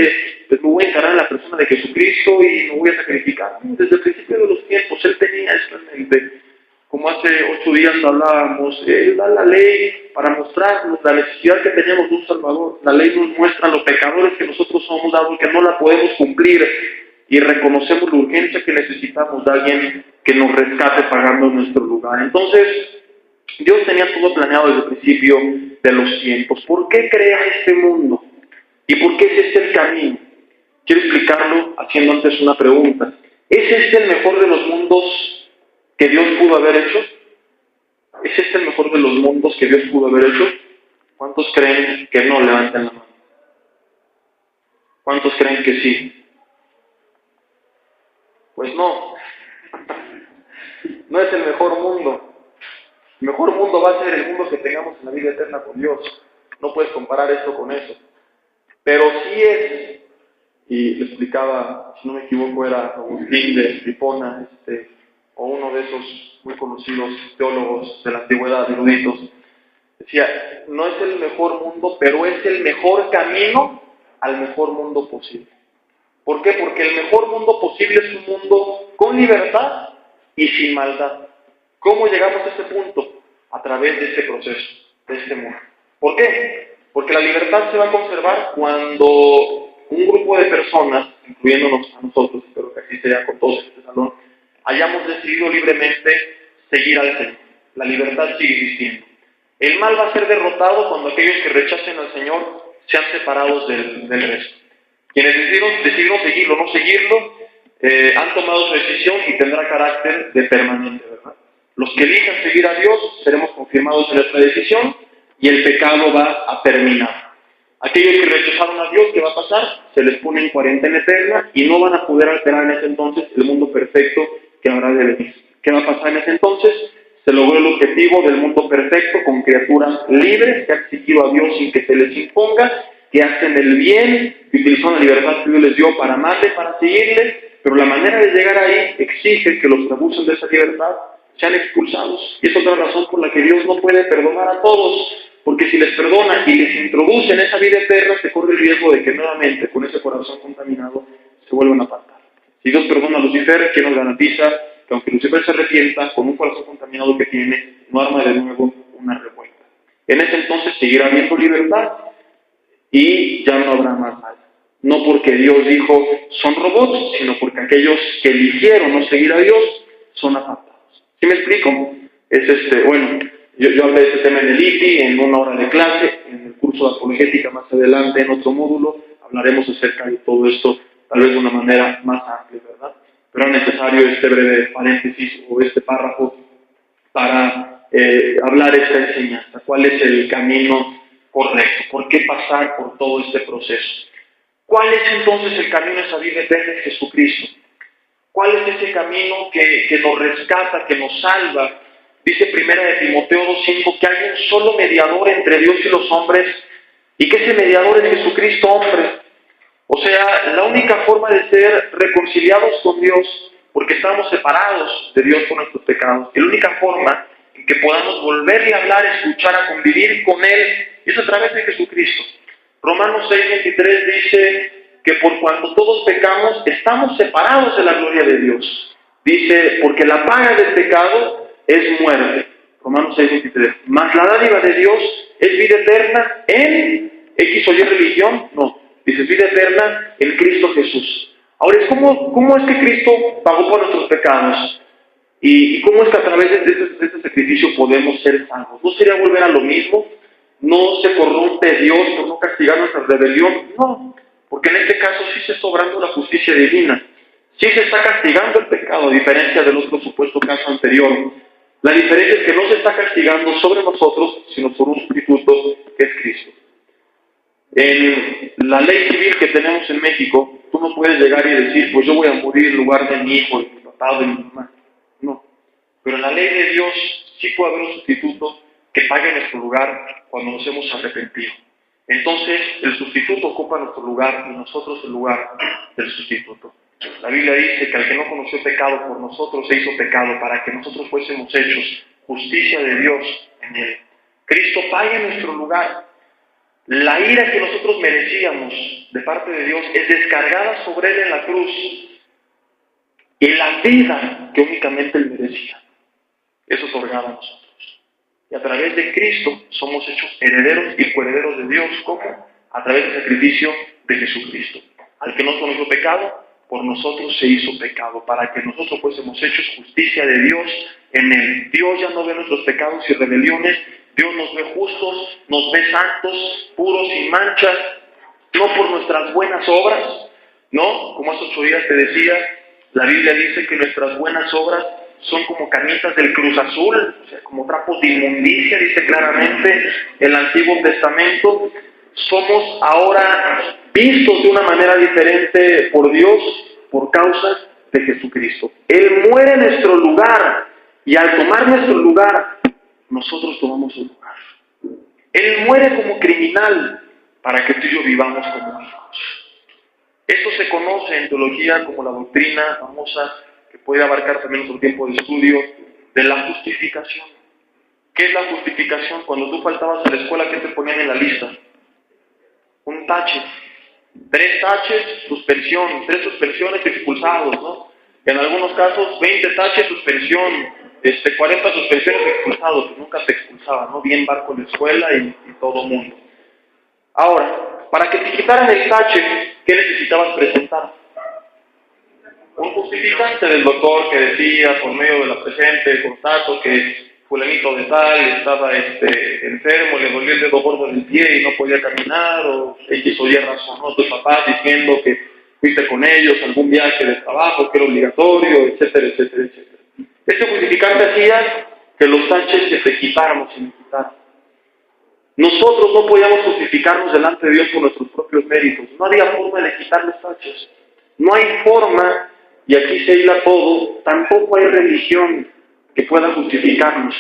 pues me voy a encargar en la persona de Jesucristo y me voy a sacrificar. Desde el principio de los tiempos, Él tenía esto en mente. como hace 8 días hablábamos, Él da la ley para mostrarnos la necesidad que tenemos de un Salvador. La ley nos muestra los pecadores que nosotros somos, dado que no la podemos cumplir, y reconocemos la urgencia que necesitamos de alguien que nos rescate pagando nuestro lugar. Entonces, Dios tenía todo planeado desde el principio de los tiempos. ¿Por qué crea este mundo? ¿Y por qué es este el camino? Quiero explicarlo haciendo antes una pregunta. ¿Es este el mejor de los mundos que Dios pudo haber hecho? ¿Es este el mejor de los mundos que Dios pudo haber hecho? ¿Cuántos creen que no? Levanten la mano. ¿Cuántos creen que sí? Pues no. No es el mejor mundo. El mejor mundo va a ser el mundo que tengamos en la vida eterna con Dios. No puedes comparar esto con eso. Pero sí es, y le explicaba, si no me equivoco, era Agustín de Hipona, o uno de esos muy conocidos teólogos de la antigüedad, eruditos, decía, no es el mejor mundo, pero es el mejor camino al mejor mundo posible. ¿Por qué? Porque el mejor mundo posible es un mundo con libertad y sin maldad. ¿Cómo llegamos a ese punto? A través de este proceso, de este mundo. ¿Por qué? Porque la libertad se va a conservar cuando un grupo de personas, incluyéndonos a nosotros, espero que así sea con todos en este salón, hayamos decidido libremente seguir al Señor. La libertad sigue existiendo. El mal va a ser derrotado cuando aquellos que rechacen al Señor sean separados del resto. Quienes decidieron seguirlo o no seguirlo, han tomado su decisión y tendrá carácter de permanente, ¿verdad? Los que elijan seguir a Dios, seremos confirmados en nuestra decisión y el pecado va a terminar. Aquellos que rechazaron a Dios, ¿qué va a pasar? Se les pone en cuarentena eterna y no van a poder alterar en ese entonces el mundo perfecto que habrá de venir. ¿Qué va a pasar en ese entonces? Se logró el objetivo del mundo perfecto con criaturas libres que han seguido a Dios sin que se les imponga, que hacen el bien, que utilizan la libertad que Dios les dio para amarle, para seguirle, pero la manera de llegar ahí exige que los que abusan de esa libertad sean expulsados. Y es otra razón por la que Dios no puede perdonar a todos, porque si les perdona y les introduce en esa vida eterna, se corre el riesgo de que nuevamente, con ese corazón contaminado, se vuelvan a apartar. Si Dios perdona a Lucifer, ¿quién nos garantiza que aunque Lucifer se arrepienta, con un corazón contaminado que tiene, no arma de nuevo una revuelta? En ese entonces seguirá habiendo libertad y ya no habrá más mal. No porque Dios dijo son robots, sino porque aquellos que eligieron no seguir a Dios son apartados. ¿Sí me explico? Es bueno, yo hablé de este tema en el ITI, en una hora de clase, en el curso de apologética más adelante, en otro módulo, hablaremos acerca de todo esto, tal vez de una manera más amplia, ¿verdad? Pero es necesario este breve paréntesis o este párrafo para hablar esta enseñanza. ¿Cuál es el camino correcto? ¿Por qué pasar por todo este proceso? ¿Cuál es entonces el camino a esa vida eterna en Jesucristo? ¿Cuál es ese camino que nos rescata, que nos salva? Dice 1 de Timoteo 2:5 que hay un solo mediador entre Dios y los hombres y que ese mediador es Jesucristo hombre. O sea, la única forma de ser reconciliados con Dios, porque estamos separados de Dios por nuestros pecados, y la única forma en que podamos volverle a hablar, escuchar, a convivir con Él, es a través de Jesucristo. Romanos 6:23 dice que por cuanto todos pecamos, estamos separados de la gloria de Dios. Dice, porque la paga del pecado es muerte. Romanos 6:23. Mas la dádiva de Dios es vida eterna en X o Y religión. No, dice vida eterna en Cristo Jesús. Ahora, ¿cómo es que Cristo pagó por nuestros pecados? ¿Y cómo es que a través de este sacrificio podemos ser salvos? ¿No sería volver a lo mismo? ¿No se corrompe Dios por no castigar nuestra rebelión? No, porque en este caso sí se está obrando la justicia divina. Sí se está castigando el pecado, a diferencia del otro supuesto caso anterior. La diferencia es que no se está castigando sobre nosotros, sino por un sustituto que es Cristo. En la ley civil que tenemos en México, tú no puedes llegar y decir, pues yo voy a morir en lugar de mi hijo, de mi papá, de mi mamá. No. Pero en la ley de Dios sí puede haber un sustituto que pague nuestro lugar cuando nos hemos arrepentido. Entonces, el sustituto ocupa nuestro lugar y nosotros el lugar del sustituto. La Biblia dice que al que no conoció pecado por nosotros se hizo pecado para que nosotros fuésemos hechos justicia de Dios en él. Cristo paga en nuestro lugar. La ira que nosotros merecíamos de parte de Dios es descargada sobre él en la cruz. Y la vida que únicamente él merecía. es otorgada a nosotros. Y a través de Cristo somos hechos herederos y coherederos de Dios. ¿Cómo? A través del sacrificio de Jesucristo. Al que no conoció pecado, por nosotros se hizo pecado, para que nosotros fuésemos hechos justicia de Dios en Él. Dios ya no ve nuestros pecados y rebeliones, Dios nos ve justos, nos ve santos, puros, sin manchas, no por nuestras buenas obras, ¿no? Como hace 8 días te decía, la Biblia dice que nuestras buenas obras son como camisas del Cruz Azul, o sea, como trapos de inmundicia, dice claramente el Antiguo Testamento. Somos ahora vistos de una manera diferente por Dios por causa de Jesucristo. Él muere en nuestro lugar y al tomar nuestro lugar, nosotros tomamos su lugar. Él muere como criminal para que tú y yo vivamos como hijos. Esto se conoce en teología como la doctrina famosa, que puede abarcar también otro tiempo de estudio, de la justificación. ¿Qué es la justificación? Cuando tú faltabas a la escuela, ¿qué te ponían en la lista? Un tache. 3 taches, suspensión, 3 suspensiones, expulsados, ¿no? En algunos casos, 20 taches, suspensión, 40 suspensiones, expulsados. Pues nunca te expulsaban, ¿no? Bien barco en la escuela y todo mundo. Ahora, para que te quitaran el tache, ¿qué necesitabas presentar? Un justificante del doctor que decía, por medio de la presente constato, que fulanito de tal estaba enfermo, le dolía el dedo gordo del pie y no podía caminar, o X o Y razón, ¿no? Tus papás diciendo que fuiste con ellos a algún viaje de trabajo, que era obligatorio, etcétera, etcétera, etcétera. Este justificante hacía que los taches se te quitáramos y me quitaran. Nosotros no podíamos justificarnos delante de Dios por nuestros propios méritos. No había forma de quitar los taches. No hay forma, y aquí se hila todo, tampoco hay religión que pueda justificarnos.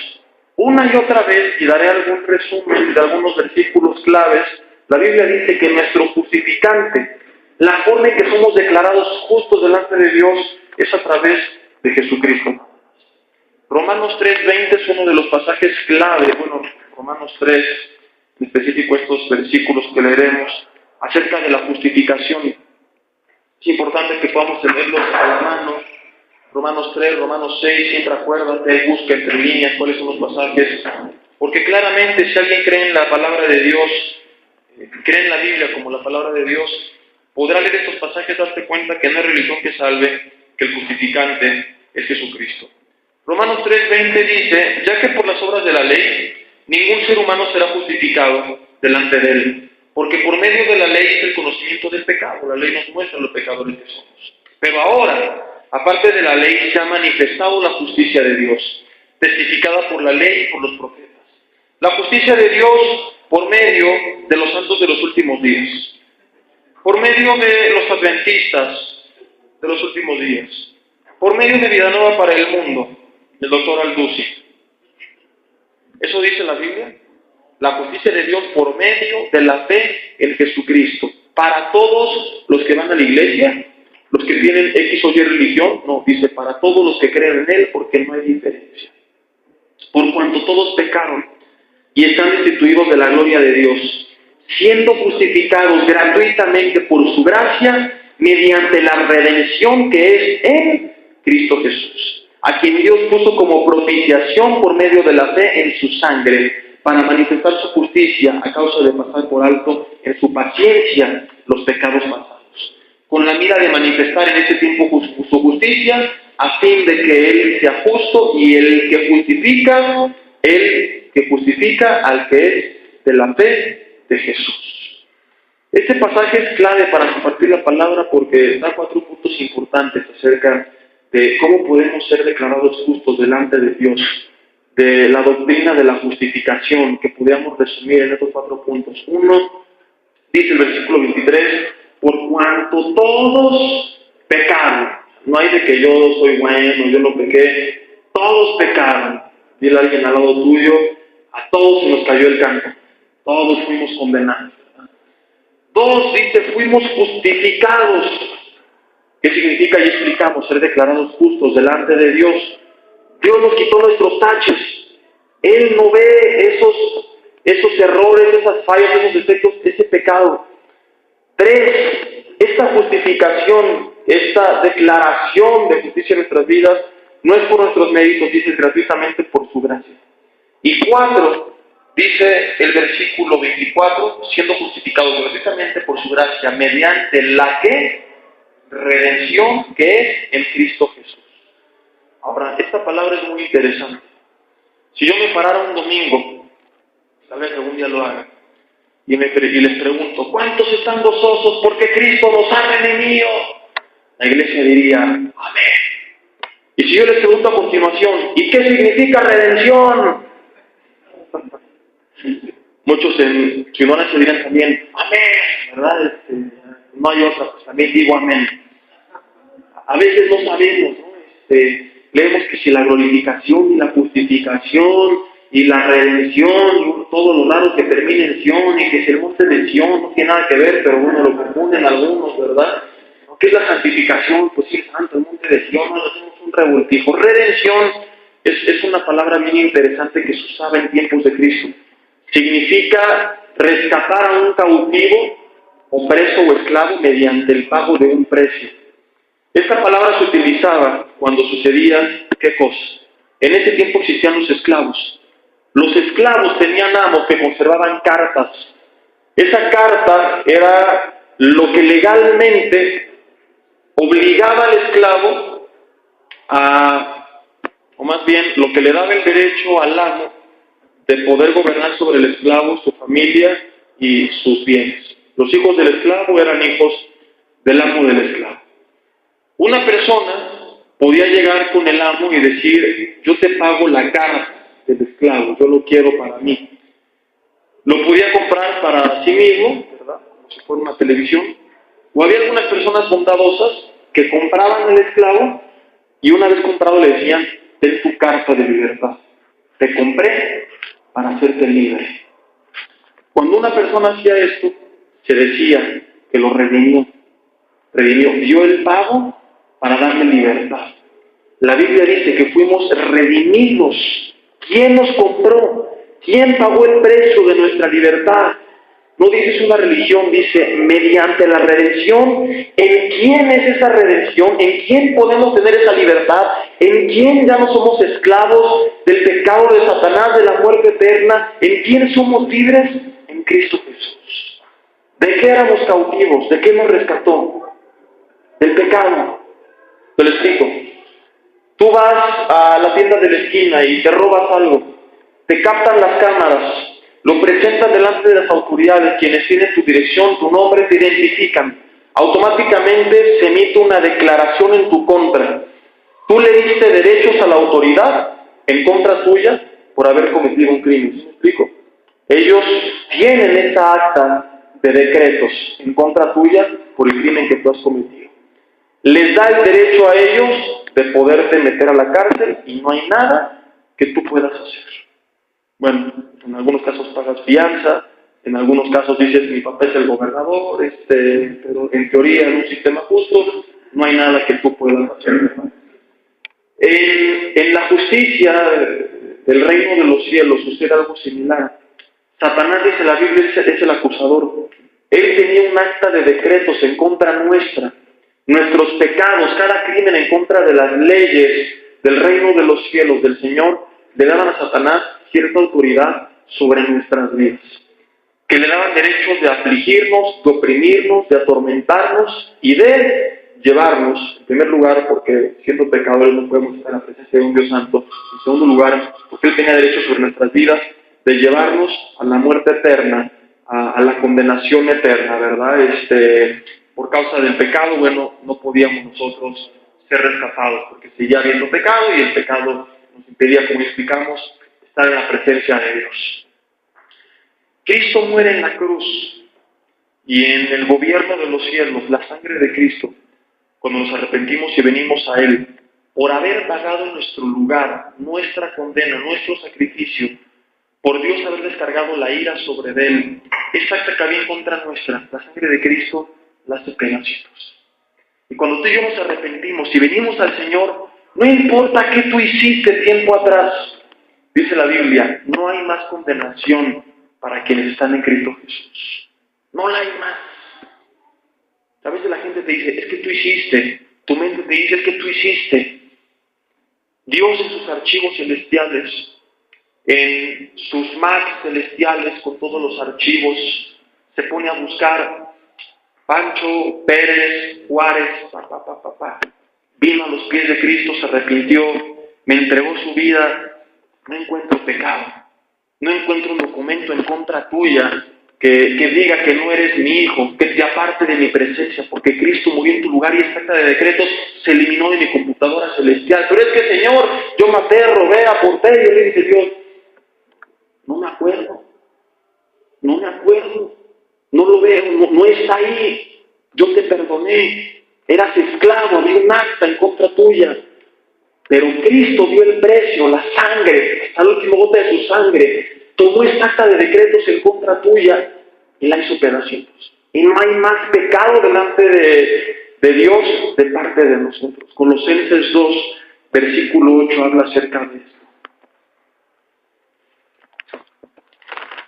Una y otra vez, y daré algún resumen de algunos versículos claves, la Biblia dice que nuestro justificante, la forma en que somos declarados justos delante de Dios, es a través de Jesucristo. Romanos 3:20 es uno de los pasajes clave, Romanos 3, en específico estos versículos que leeremos, acerca de la justificación. Es importante que podamos tenerlos a la mano. Romanos 3, Romanos 6, siempre acuérdate, busca entre líneas cuáles son los pasajes, porque claramente si alguien cree en la palabra de Dios, cree en la Biblia como la palabra de Dios, podrá leer estos pasajes, darte cuenta que no hay religión que salve, que el justificante es Jesucristo. Romanos 3:20 dice, ya que por las obras de la ley, ningún ser humano será justificado delante de él, porque por medio de la ley es el conocimiento del pecado, la ley nos muestra los pecadores que somos. Pero ahora, aparte de la ley, se ha manifestado la justicia de Dios, testificada por la ley y por los profetas. La justicia de Dios por medio de los santos de los últimos días, por medio de los adventistas de los últimos días, por medio de Vida Nueva para el Mundo, del doctor Alducci. ¿Eso dice la Biblia? La justicia de Dios por medio de la fe en Jesucristo. Para todos los que van a la iglesia, los que tienen X o Y religión, no, dice para todos los que creen en Él, porque no hay diferencia. Por cuanto todos pecaron y están destituidos de la gloria de Dios, siendo justificados gratuitamente por su gracia, mediante la redención que es en Cristo Jesús, a quien Dios puso como propiciación por medio de la fe en su sangre, para manifestar su justicia a causa de pasar por alto en su paciencia los pecados pasados, con la mira de manifestar en este tiempo su justicia, a fin de que Él sea justo y el que justifica al que es de la fe de Jesús. Este pasaje es clave para compartir la palabra porque da 4 puntos importantes acerca de cómo podemos ser declarados justos delante de Dios, de la doctrina de la justificación, que pudiéramos resumir en estos 4 puntos. 1, dice el versículo 23, por cuanto todos pecaron. No hay de que yo soy bueno, yo no pequé. Todos pecaron. Dile a alguien al lado tuyo, a todos se nos cayó el canto. Todos fuimos condenados. 2, dice, fuimos justificados. ¿Qué significa? Y explicamos, ser declarados justos delante de Dios. Dios nos quitó nuestros taches. Él no ve esos errores, esas fallas, esos defectos, ese pecado. 3, esta justificación, esta declaración de justicia en nuestras vidas no es por nuestros méritos, dice gratuitamente por su gracia. Y 4, dice el versículo 24, siendo justificados gratuitamente por su gracia, mediante la que redención que es en Cristo Jesús. Ahora, esta palabra es muy interesante. Si yo me parara un domingo, tal vez algún día lo haga, y les pregunto, ¿cuántos están gozosos porque Cristo nos ha redimido? La iglesia diría, amén. Y si yo les pregunto a continuación, ¿y qué significa redención? Muchos en su ignorancia dirán también, amén, ¿verdad? No hay otra, pues también digo amén. A veces no sabemos, ¿no? Leemos que si la glorificación y la justificación y la redención, todos los lados que terminen en Sion y que es el monte de Sion, no tiene nada que ver, pero bueno, lo confunden algunos, ¿verdad? ¿Qué es la santificación? Pues sí, santo, el monte de Sion, no hacemos un revoltijo. Redención es una palabra bien interesante que se usaba en tiempos de Cristo. Significa rescatar a un cautivo o preso o esclavo mediante el pago de un precio. Esta palabra se utilizaba cuando sucedía, ¿qué cosa? En ese tiempo existían los esclavos. Los esclavos tenían amos que conservaban cartas. Esa carta era lo que legalmente obligaba al esclavo o más bien, lo que le daba el derecho al amo de poder gobernar sobre el esclavo, su familia y sus bienes. Los hijos del esclavo eran hijos del amo del esclavo. Una persona podía llegar con el amo y decir, yo te pago la carta del esclavo, yo lo quiero para mí. Lo podía comprar para sí mismo, ¿verdad? Como si fuera una televisión. O había algunas personas bondadosas que compraban el esclavo y una vez comprado le decían, ten tu carta de libertad. Te compré para hacerte libre. Cuando una persona hacía esto, se decía que lo redimió. Dio el pago para darle libertad. La Biblia dice que fuimos redimidos. ¿Quién nos compró? ¿Quién pagó el precio de nuestra libertad? No dice es una religión, dice mediante la redención. ¿En quién es esa redención? ¿En quién podemos tener esa libertad? ¿En quién ya no somos esclavos del pecado de Satanás, de la muerte eterna? ¿En quién somos libres? En Cristo Jesús. ¿De qué éramos cautivos? ¿De qué nos rescató? Del pecado. Te lo explico. Tú vas a la tienda de la esquina y te robas algo. Te captan las cámaras. Lo presentas delante de las autoridades, quienes tienen tu dirección, tu nombre, te identifican. Automáticamente se emite una declaración en tu contra. Tú le diste derechos a la autoridad en contra tuya por haber cometido un crimen. ¿Sí me explico? Ellos tienen esa acta de decretos en contra tuya por el crimen que tú has cometido. Les da el derecho a ellos de poderte meter a la cárcel y no hay nada que tú puedas hacer. Bueno, en algunos casos pagas fianza, en algunos casos dices mi papá es el gobernador, pero en teoría en un sistema justo no hay nada que tú puedas hacer. En la justicia del reino de los cielos sucede algo similar. Satanás, dice la Biblia, es el acusador. Él tenía un acta de decretos en contra nuestra. Nuestros pecados, cada crimen en contra de las leyes del reino de los cielos del Señor, le daban a Satanás cierta autoridad sobre nuestras vidas, que le daban derechos de afligirnos, de oprimirnos, de atormentarnos y de llevarnos, en primer lugar, porque siendo pecadores no podemos estar en la presencia de un Dios santo, en segundo lugar, porque Él tenía derechos sobre nuestras vidas, de llevarnos a la muerte eterna, a la condenación eterna, ¿verdad? Por causa del pecado, bueno, no podíamos nosotros ser rescatados, porque seguía habiendo pecado y el pecado nos impedía, como explicamos, estar en la presencia de Dios. Cristo muere en la cruz y en el gobierno de los cielos, la sangre de Cristo, cuando nos arrepentimos y venimos a Él, por haber pagado en nuestro lugar, nuestra condena, nuestro sacrificio, por Dios haber descargado la ira sobre Él, esa acta que había en contra nuestra, la sangre de Cristo, la hace pedacitos. Y cuando tú y yo nos arrepentimos y venimos al Señor, no importa qué tú hiciste tiempo atrás, dice la Biblia, no hay más condenación para quienes están en Cristo Jesús. No la hay más. A veces la gente te dice, es que tú hiciste, tu mente te dice, es que tú hiciste. Dios en sus archivos celestiales, en sus Macs celestiales con todos los archivos, se pone a buscar Pancho, Pérez, Juárez, vino a los pies de Cristo, se arrepintió, me entregó su vida, no encuentro pecado, no encuentro un documento en contra tuya que diga que no eres mi hijo, que te aparte de mi presencia, porque Cristo murió en tu lugar y esta acta de decretos se eliminó de mi computadora celestial. Pero es que, Señor, yo maté, robé, aporté, y yo le dije, Dios, no me acuerdo, no lo veo, no está ahí, yo te perdoné, eras esclavo, había un acta en contra tuya, pero Cristo dio el precio, la sangre, hasta la última gota de su sangre, tomó esta acta de decretos en contra tuya y la hizo pedacitos. Y no hay más pecado delante de Dios de parte de nosotros. Colosenses 2, versículo 8 habla acerca de esto.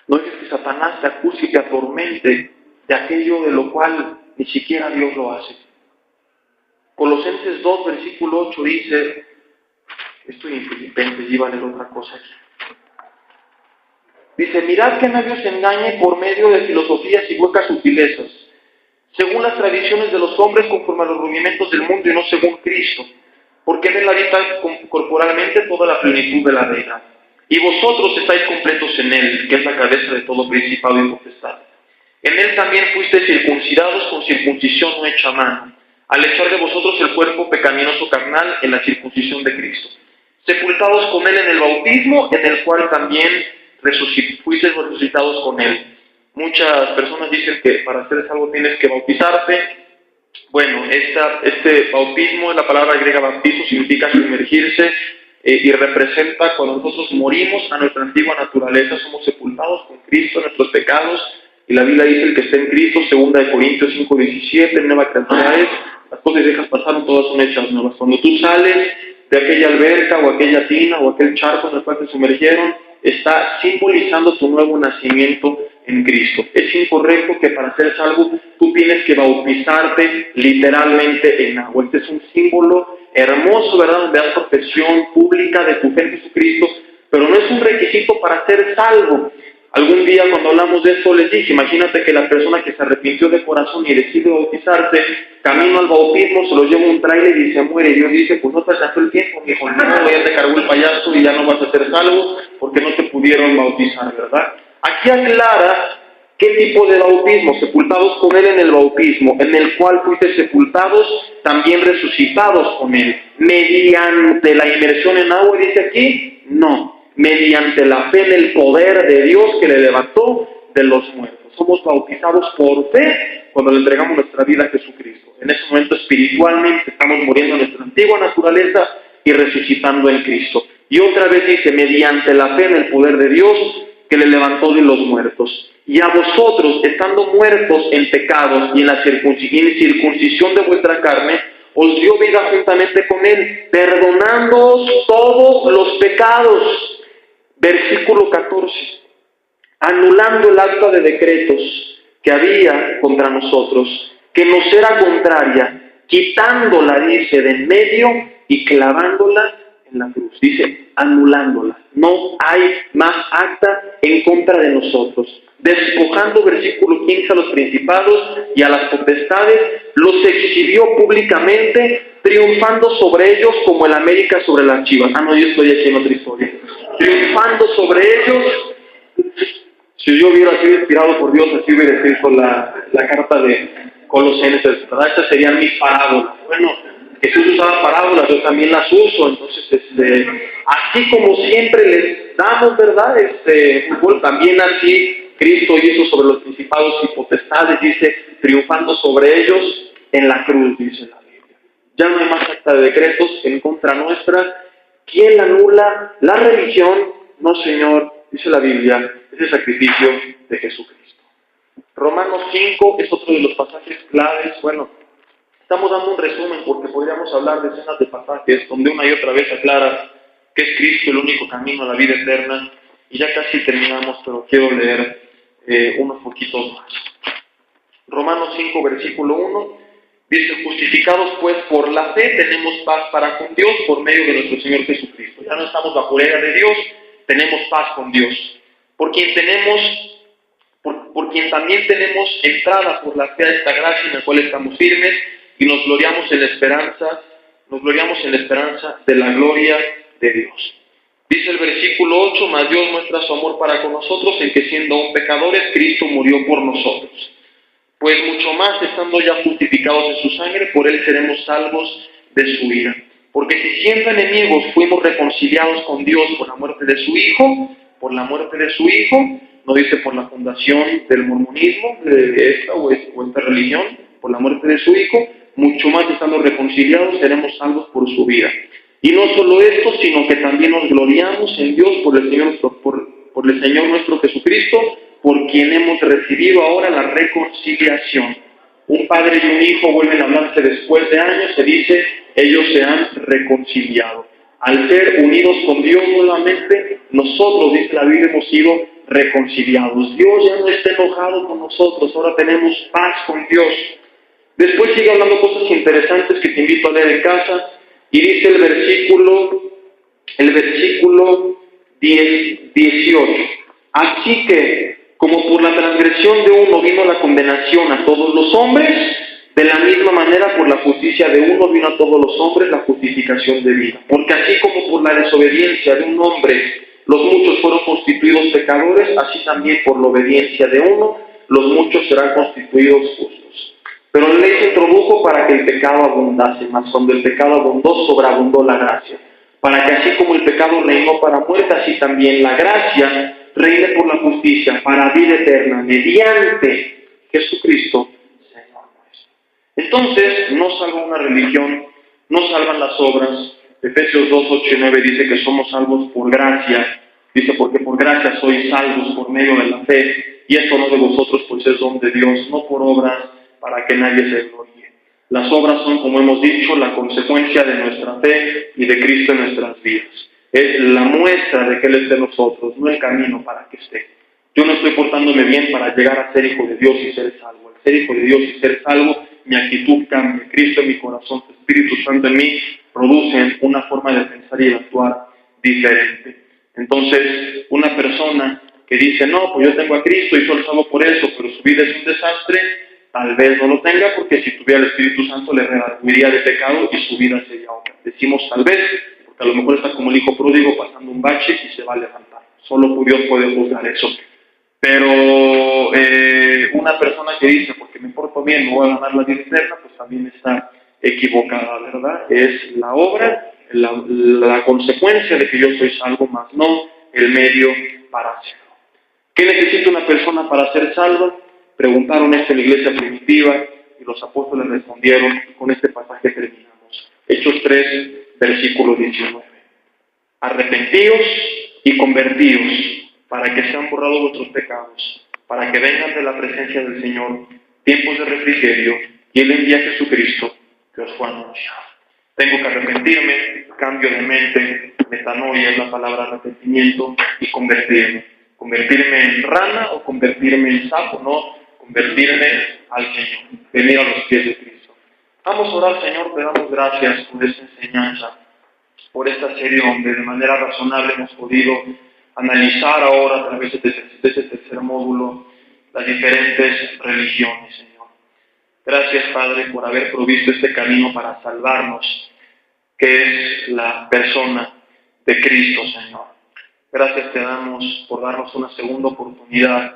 No es que Satanás te acuse y te atormente de aquello de lo cual ni siquiera Dios lo hace. Colosenses 2, versículo 8 dice, estoy en Filipenses, iba a leer otra cosa aquí. Dice, mirad que nadie os engañe por medio de filosofías y huecas sutilezas, según las tradiciones de los hombres conforme a los rudimentos del mundo y no según Cristo, porque en él habita corporalmente toda la plenitud de la deidad. Y vosotros estáis completos en él, que es la cabeza de todo principado y potestad. En él también fuisteis circuncidados con circuncisión no hecha a mano, al echar de vosotros el cuerpo pecaminoso carnal en la circuncisión de Cristo, sepultados con él en el bautismo, en el cual también fuisteis resucitados con él. Muchas personas dicen que para hacer algo tienes que bautizarte. Bueno, este bautismo, la palabra griega bautizo, significa sumergirse y representa cuando nosotros morimos a nuestra antigua naturaleza, somos sepultados con Cristo en nuestros pecados, y la Biblia dice el que está en Cristo, 2 Corintios 5:17, nueva criatura es, las cosas viejas pasaron, todas son hechas nuevas. Cuando tú sales de aquella alberca o aquella tina o aquel charco en el cual te sumergieron, está simbolizando tu nuevo nacimiento en Cristo. Es incorrecto que para ser salvo tú tienes que bautizarte literalmente en agua. Este es un símbolo hermoso, ¿verdad?, donde das profesión pública de tu fe en Jesucristo, pero no es un requisito para ser salvo. Algún día cuando hablamos de esto les dije, imagínate que la persona que se arrepintió de corazón y decide bautizarse, camino al bautismo, se lo lleva un tráiler y se muere. Y Dios dice, pues no te alcanzó el tiempo, mi hijo, no, ya te cargó el payaso y ya no vas a ser salvo porque no te pudieron bautizar, ¿verdad? Aquí aclara qué tipo de bautismo, sepultados con él en el bautismo, en el cual fuiste sepultados, también resucitados con él, mediante la inmersión en agua, dice aquí, no, mediante la fe en el poder de Dios que le levantó de los muertos. Somos bautizados por fe cuando le entregamos nuestra vida a Jesucristo. En ese momento espiritualmente estamos muriendo en nuestra antigua naturaleza y resucitando en Cristo. Y otra vez dice, mediante la fe en el poder de Dios que le levantó de los muertos. Y a vosotros, estando muertos en pecados y en la circuncisión de vuestra carne, os dio vida juntamente con él, perdonándoos todos los pecados. Versículo 14, anulando el acta de decretos que había contra nosotros, que nos era contraria, quitándola, dice, de en medio y clavándola en la cruz. Dice, anulándola. No hay más acta en contra de nosotros. Despojando, versículo 15, a los principados y a las potestades, los exhibió públicamente, triunfando sobre ellos como el América sobre las Chivas. Ah, no, yo estoy aquí en otra historia. Triunfando sobre ellos. Si yo hubiera sido inspirado por Dios, así hubiera escrito la carta de Colosenses, ¿verdad? Estas serían mis parábolas. Bueno, Jesús usaba parábolas, yo también las uso, entonces, así como siempre les damos, ¿verdad? Fútbol, también así Cristo hizo sobre los principados y potestades, dice, triunfando sobre ellos en la cruz, dice la Biblia. Ya no hay más acta de decretos en contra nuestra. ¿Quién anula la religión? No, Señor, dice la Biblia, es el sacrificio de Jesucristo. Romanos 5 es otro de los pasajes claves. Bueno, estamos dando un resumen porque podríamos hablar de decenas de pasajes donde una y otra vez aclara que es Cristo el único camino a la vida eterna. Y ya casi terminamos, pero quiero leer unos poquitos más. Romanos 5, versículo 1. Dice, justificados pues por la fe, tenemos paz para con Dios por medio de nuestro Señor Jesucristo. Ya no estamos bajo la ira de Dios, tenemos paz con Dios. Por quien también tenemos entrada por la fe a esta gracia en la cual estamos firmes y nos gloriamos en la esperanza de la gloria de Dios. Dice el versículo 8, mas Dios muestra su amor para con nosotros en que siendo aún pecadores, Cristo murió por nosotros. Pues mucho más, estando ya justificados en su sangre, por él seremos salvos de su ira. Porque si siendo enemigos fuimos reconciliados con Dios por la muerte de su Hijo, no dice por la fundación del mormonismo, de esta o esta religión, por la muerte de su Hijo, mucho más estando reconciliados seremos salvos por su vida. Y no solo esto, sino que también nos gloriamos en Dios por el Señor nuestro Jesucristo, por quien hemos recibido ahora la reconciliación. Un padre y un hijo vuelven a hablarse después de años, se dice, ellos se han reconciliado. Al ser unidos con Dios nuevamente, nosotros, dice la Biblia, hemos sido reconciliados. Dios ya no está enojado con nosotros, ahora tenemos paz con Dios. Después sigue hablando cosas interesantes que te invito a leer en casa, y dice el versículo 18. Así que, como por la transgresión de uno vino la condenación a todos los hombres, de la misma manera por la justicia de uno vino a todos los hombres la justificación de vida. Porque así como por la desobediencia de un hombre los muchos fueron constituidos pecadores, así también por la obediencia de uno los muchos serán constituidos justos. Pero la ley se introdujo para que el pecado abundase, mas cuando el pecado abundó, sobreabundó la gracia. Para que así como el pecado reinó para muerte, así también la gracia reine por la justicia, para vida eterna, mediante Jesucristo, Señor nuestro. Entonces, no salva una religión, no salvan las obras. Efesios 2, 8 y 9 dice que somos salvos por gracia. Dice, porque por gracia sois salvos por medio de la fe, y esto no de vosotros, pues es don de Dios, no por obras, para que nadie se gloríe. Las obras son, como hemos dicho, la consecuencia de nuestra fe y de Cristo en nuestras vidas. Es la muestra de que Él esté en nosotros, no el camino para que esté. Yo no estoy portándome bien para llegar a ser hijo de Dios y ser salvo. Al ser hijo de Dios y ser salvo, mi actitud cambia. Cristo en mi corazón, su Espíritu Santo en mí, producen una forma de pensar y de actuar diferente. Entonces, una persona que dice, no, pues yo tengo a Cristo y soy salvo por eso, pero su vida es un desastre, tal vez no lo tenga, porque si tuviera el Espíritu Santo le redarguiría de pecado y su vida sería otra. Decimos tal vez, porque a lo mejor está como el hijo pródigo pasando un bache y se va a levantar. Solo Dios puede juzgar eso. Pero una persona que dice, porque me porto bien, me voy a ganar la vida eterna, pues también está equivocada, ¿verdad? Es la obra, la consecuencia de que yo soy salvo, más no el medio para hacerlo. ¿Qué necesita una persona para ser salva? Preguntaron esto en la iglesia primitiva y los apóstoles respondieron, y con este pasaje terminamos. Hechos 3, versículo 19. Arrepentíos y convertíos, para que sean borrados vuestros pecados, para que vengan de la presencia del Señor tiempos de refrigerio, y Él envía a Jesucristo que os fue anunciado. Tengo que arrepentirme, cambio de mente, metanoia es la palabra arrepentimiento, y convertirme. Convertirme en rana o convertirme en sapo, no, convertirme al Señor, venir a los pies de Cristo. Vamos a orar, Señor, te damos gracias por esta enseñanza, por esta serie donde de manera razonable hemos podido analizar ahora a través de este tercer módulo las diferentes religiones, Señor. Gracias, Padre, por haber provisto este camino para salvarnos, que es la persona de Cristo, Señor. Gracias te damos por darnos una segunda oportunidad